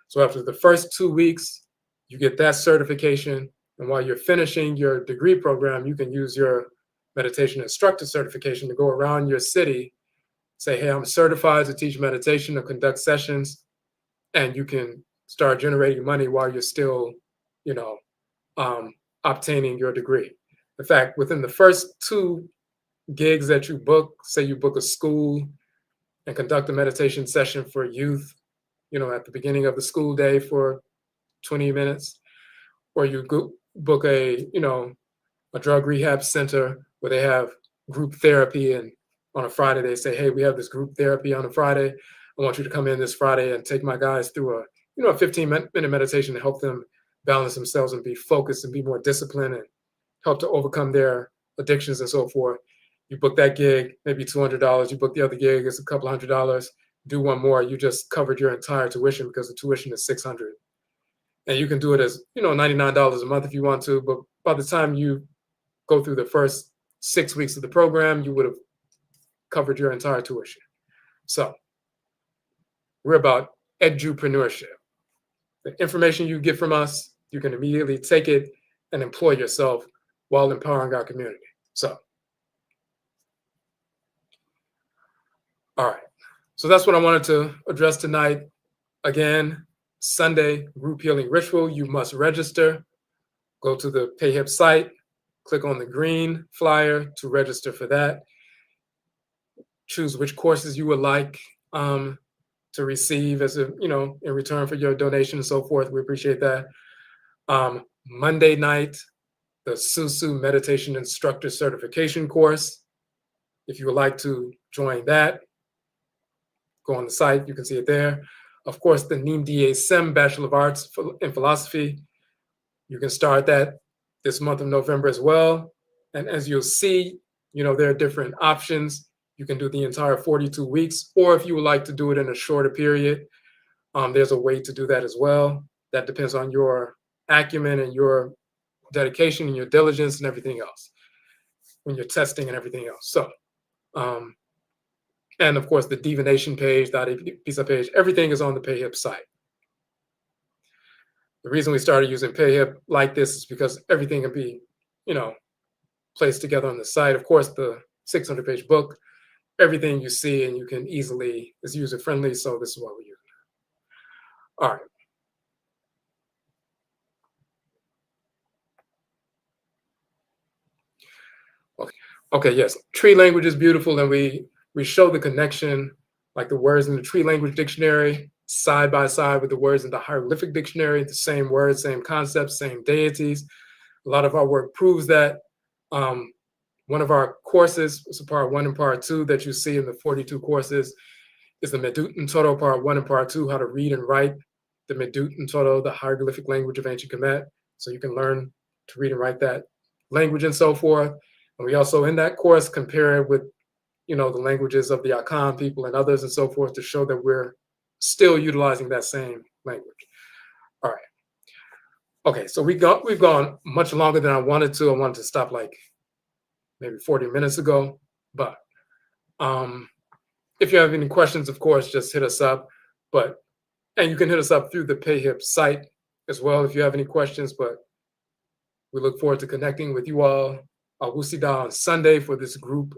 So after the first 2 weeks, you get that certification. And while you're finishing your degree program, you can use your meditation instructor certification to go around your city, say, hey, I'm certified to teach meditation or conduct sessions. And you can start generating money while you're still, obtaining your degree. In fact, within the first 2 gigs that you book, say you book a school and conduct a meditation session for youth, at the beginning of the school day for 20 minutes, or you book a drug rehab center where they have group therapy, and on a Friday they say, hey, we have this group therapy on a Friday. I want you to come in this Friday and take my guys through a 15-minute meditation to help them balance themselves and be focused and be more disciplined and help to overcome their addictions and so forth. You book that gig, maybe $200. You book the other gig, it's a couple $100. Do one more, you just covered your entire tuition because the tuition is $600. And you can do it as, $99 a month if you want to, but by the time you go through the first 6 weeks of the program, you would have covered your entire tuition. So we're about edupreneurship. The information you get from us, you can immediately take it and employ yourself while empowering our community. So, all right. So that's what I wanted to address tonight. Again, Sunday group healing ritual, you must register. Go to the PayHip site, click on the green flyer to register for that. Choose which courses you would like to to receive as a, in return for your donation and so forth. We appreciate that. Monday night, the SUSUW Meditation Instructor Certification course. If you would like to join that, go on the site, you can see it there. Of course, the NIMDEESEM Bachelor of Arts in Philosophy, you can start that this month of November as well. And as you'll see, there are different options. You can do the entire 42 weeks, or if you would like to do it in a shorter period, there's a way to do that as well. That depends on your acumen and your dedication and your diligence and everything else when you're testing and everything else. So, and of course, the divination page, the ADEBISA page, everything is on the PayHip site. The reason we started using PayHip like this is because everything can be, placed together on the site. Of course, the 600-page book, everything you see and you can easily, is user-friendly, so this is what we're using. All right. Okay, yes, tree language is beautiful, and we show the connection, like the words in the tree language dictionary, side by side with the words in the hieroglyphic dictionary, the same words, same concepts, same deities. A lot of our work proves that. One of our courses, so part 1 and part 2 that you see in the 42 courses, is the Meduten Todo part 1 and part 2, how to read and write the Meduten Todo, the hieroglyphic language of ancient Kemet. So you can learn to read and write that language and so forth. And we also, in that course, compare it with, the languages of the Akan people and others and so forth to show that we're still utilizing that same language. All right. Okay, so we've gone much longer than I wanted to. I wanted to stop like maybe 40 minutes ago, but if you have any questions, of course, just hit us up. And you can hit us up through the PayHip site as well if you have any questions. But we look forward to connecting with you all. Awusida on Sunday for this group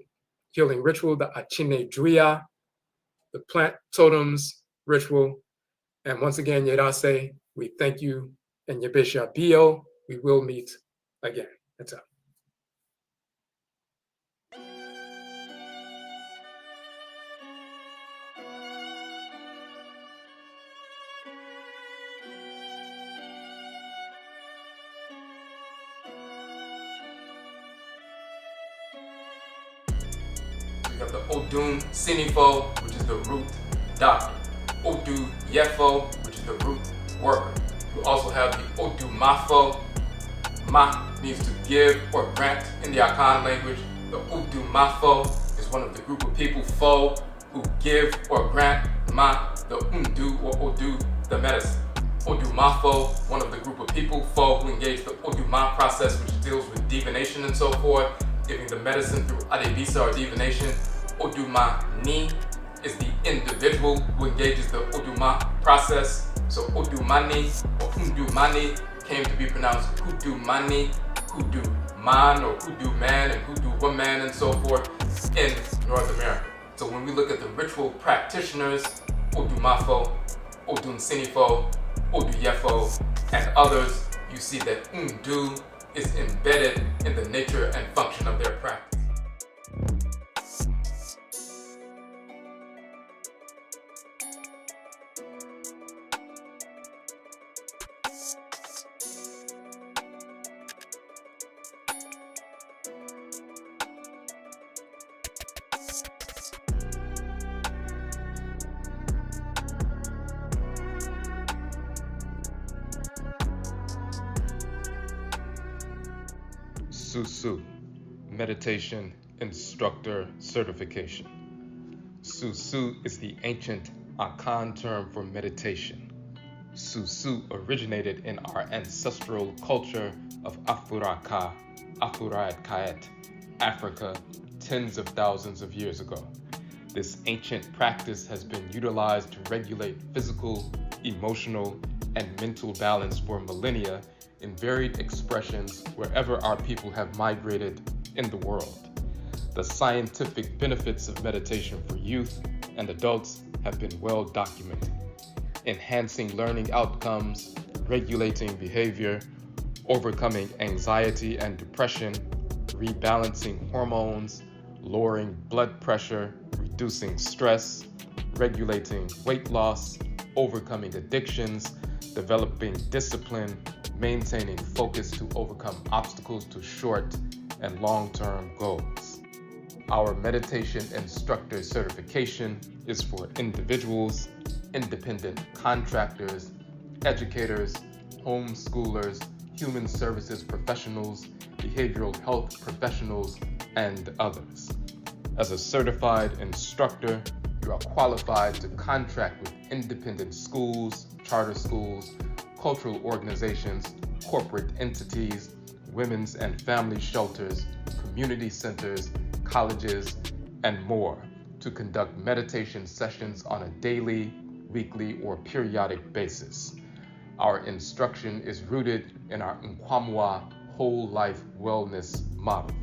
healing ritual, the AKYENEDUA, the plant totems ritual. And once again, Yerase, we thank you. And Yabesha Bio, we will meet again. That's up. We have the Odun Sinifo, which is the root doctor. Odwirafo, which is the root worker. You also have the Odumafo. Ma means to give or grant in the Akan language. The Odumafo is one of the group of people, Fo, who give or grant. Ma, the Undu or Odu, the medicine. Odumafo, one of the group of people, Fo, who engage the Oduma process, which deals with divination and so forth, giving the medicine through ADEBISA or divination. Odumani is the individual who engages the Oduma process. So Odumani or Undumani came to be pronounced Hudumani, Hoodoo man or Hoodoo man and Hoodoo woman and so forth in North America. So when we look at the ritual practitioners, Odumafo, Odunsinifo, Odwirafo, and others, you see that Undu is embedded in the nature and function of their practice. SUSUW, Meditation Instructor Certification. SUSUW is the ancient Akan term for meditation. SUSUW originated in our ancestral culture of Afuraitkaitnit, Africa, tens of thousands of years ago. This ancient practice has been utilized to regulate physical, emotional, and mental balance for millennia in varied expressions wherever our people have migrated in the world. The scientific benefits of meditation for youth and adults have been well documented, enhancing learning outcomes, regulating behavior, overcoming anxiety and depression, rebalancing hormones, lowering blood pressure, reducing stress, regulating weight loss, overcoming addictions, developing discipline, maintaining focus to overcome obstacles to short and long-term goals. Our meditation instructor certification is for individuals, independent contractors, educators, homeschoolers, human services professionals, behavioral health professionals, and others. As a certified instructor, you are qualified to contract with independent schools, charter schools, cultural organizations, corporate entities, women's and family shelters, community centers, colleges, and more to conduct meditation sessions on a daily, weekly, or periodic basis. Our instruction is rooted in our Nkwamwa whole life wellness model.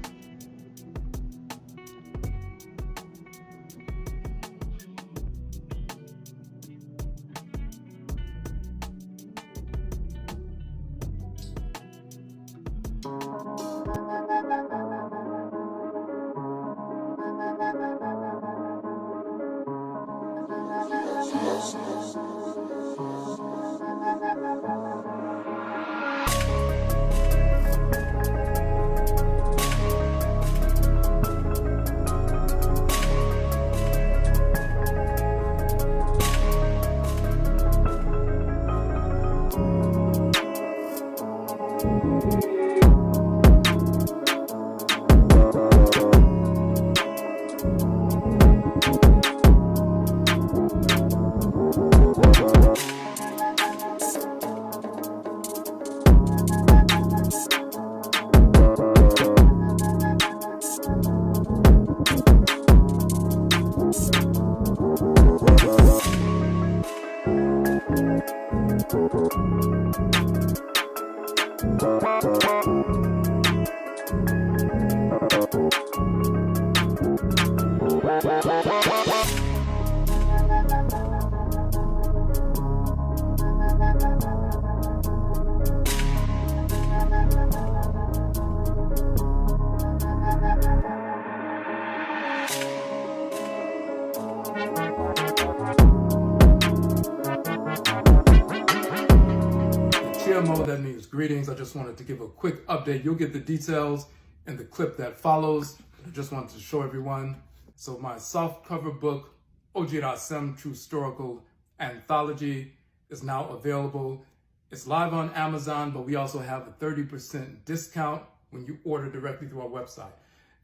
That means greetings. I just wanted to give a quick update. You'll get the details in the clip that follows. I just wanted to show everyone. So my soft cover book, Odwirafo True Historical Anthology, is now available. It's live on Amazon, but we also have a 30% discount when you order directly through our website.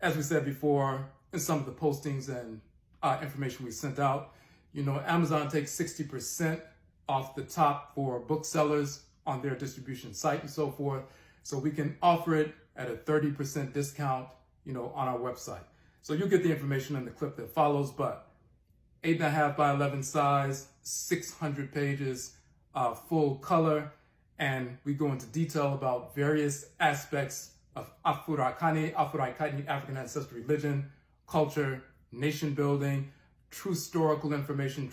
As we said before, in some of the postings and information we sent out, you know, Amazon takes 60% off the top for booksellers on their distribution site and so forth. So we can offer it at a 30% discount, you know, on our website. So you'll get the information in the clip that follows, but 8.5 by 11 size, 600 pages, full color. And we go into detail about various aspects of Afurakani, Afuraitkaitnit, African Ancestral Religion, culture, nation building, true historical information,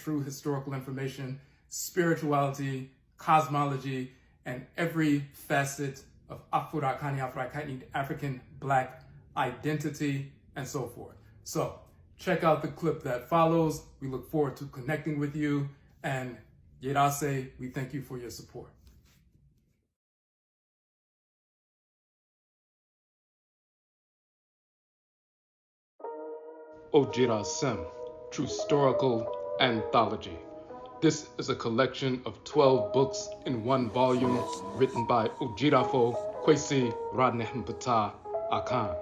spirituality, cosmology, and every facet of Afurakani, Afuraitkaitnit, African Black identity, and so forth. So check out the clip that follows. We look forward to connecting with you, and Yerase, we thank you for your support. Odwirafo True Historical Anthology. This is a collection of 12 books in one volume written by Odwirafo Kwesi Radnehmpata Akan.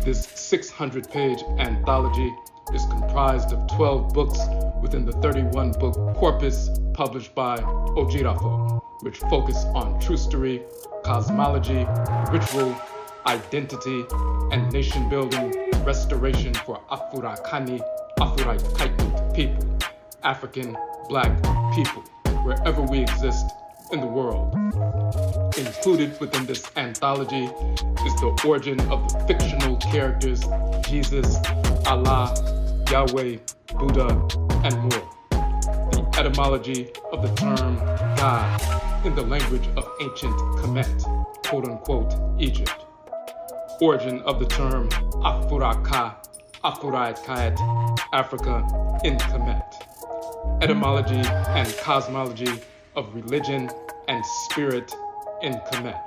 This 600-page anthology is comprised of 12 books within the 31-book corpus published by Odwirafo, which focus on true story, cosmology, ritual, identity, and nation-building restoration for Afurakani, Afuraitkaitnit people, African Black people, wherever we exist in the world. Included within this anthology is the origin of the fictional characters Jesus, Allah, Yahweh, Buddha, and more. The etymology of the term God in the language of ancient Kemet, quote-unquote, Egypt. Origin of the term Afuraka, Afuraitkait, Africa in Kemet. etymology and cosmology of religion and spirit in Kemet.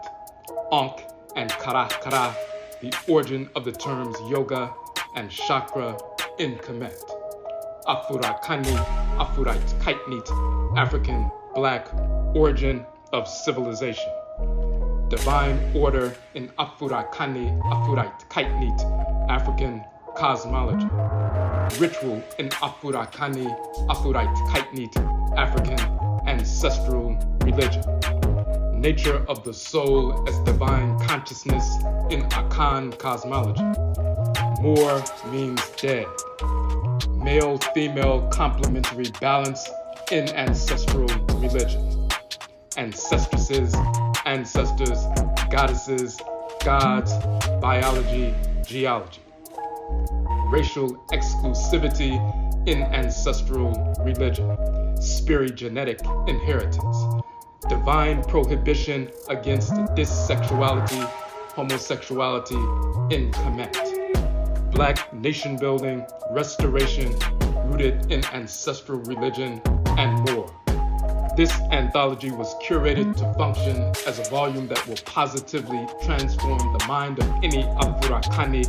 Ankh and Kara, the origin of the terms yoga and chakra in Kemet. Afurakani, Afuraitkaitnit, African Black origin of civilization. Divine order in Afurakani, Afuraitkaitnit, African cosmology. Ritual in Afurakani, Afuraitkaitnit, African ancestral religion. Nature of the soul as divine consciousness in Akan cosmology. More means dead. Male-female complementary balance in ancestral religion. Ancestresses, ancestors, goddesses, gods, biology, geology. Racial exclusivity in ancestral religion. Spirigenetic inheritance. Divine prohibition against dissexuality, homosexuality in Kemet. Black nation building, restoration, rooted in ancestral religion, and more. This anthology was curated to function as a volume that will positively transform the mind of any Afurakani,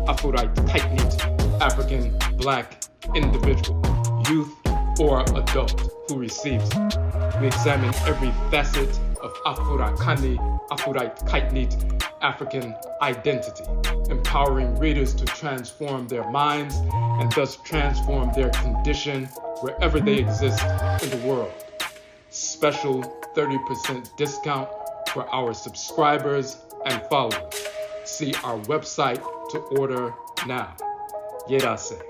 Afuraitkaitnit, African Black individual, youth, or adult who receives it. We examine every facet of Afurakani, Afuraitkaitnit, African identity, empowering readers to transform their minds and thus transform their condition wherever they exist in the world. Special 30% discount for our subscribers and followers. See our website to order now. Yerase.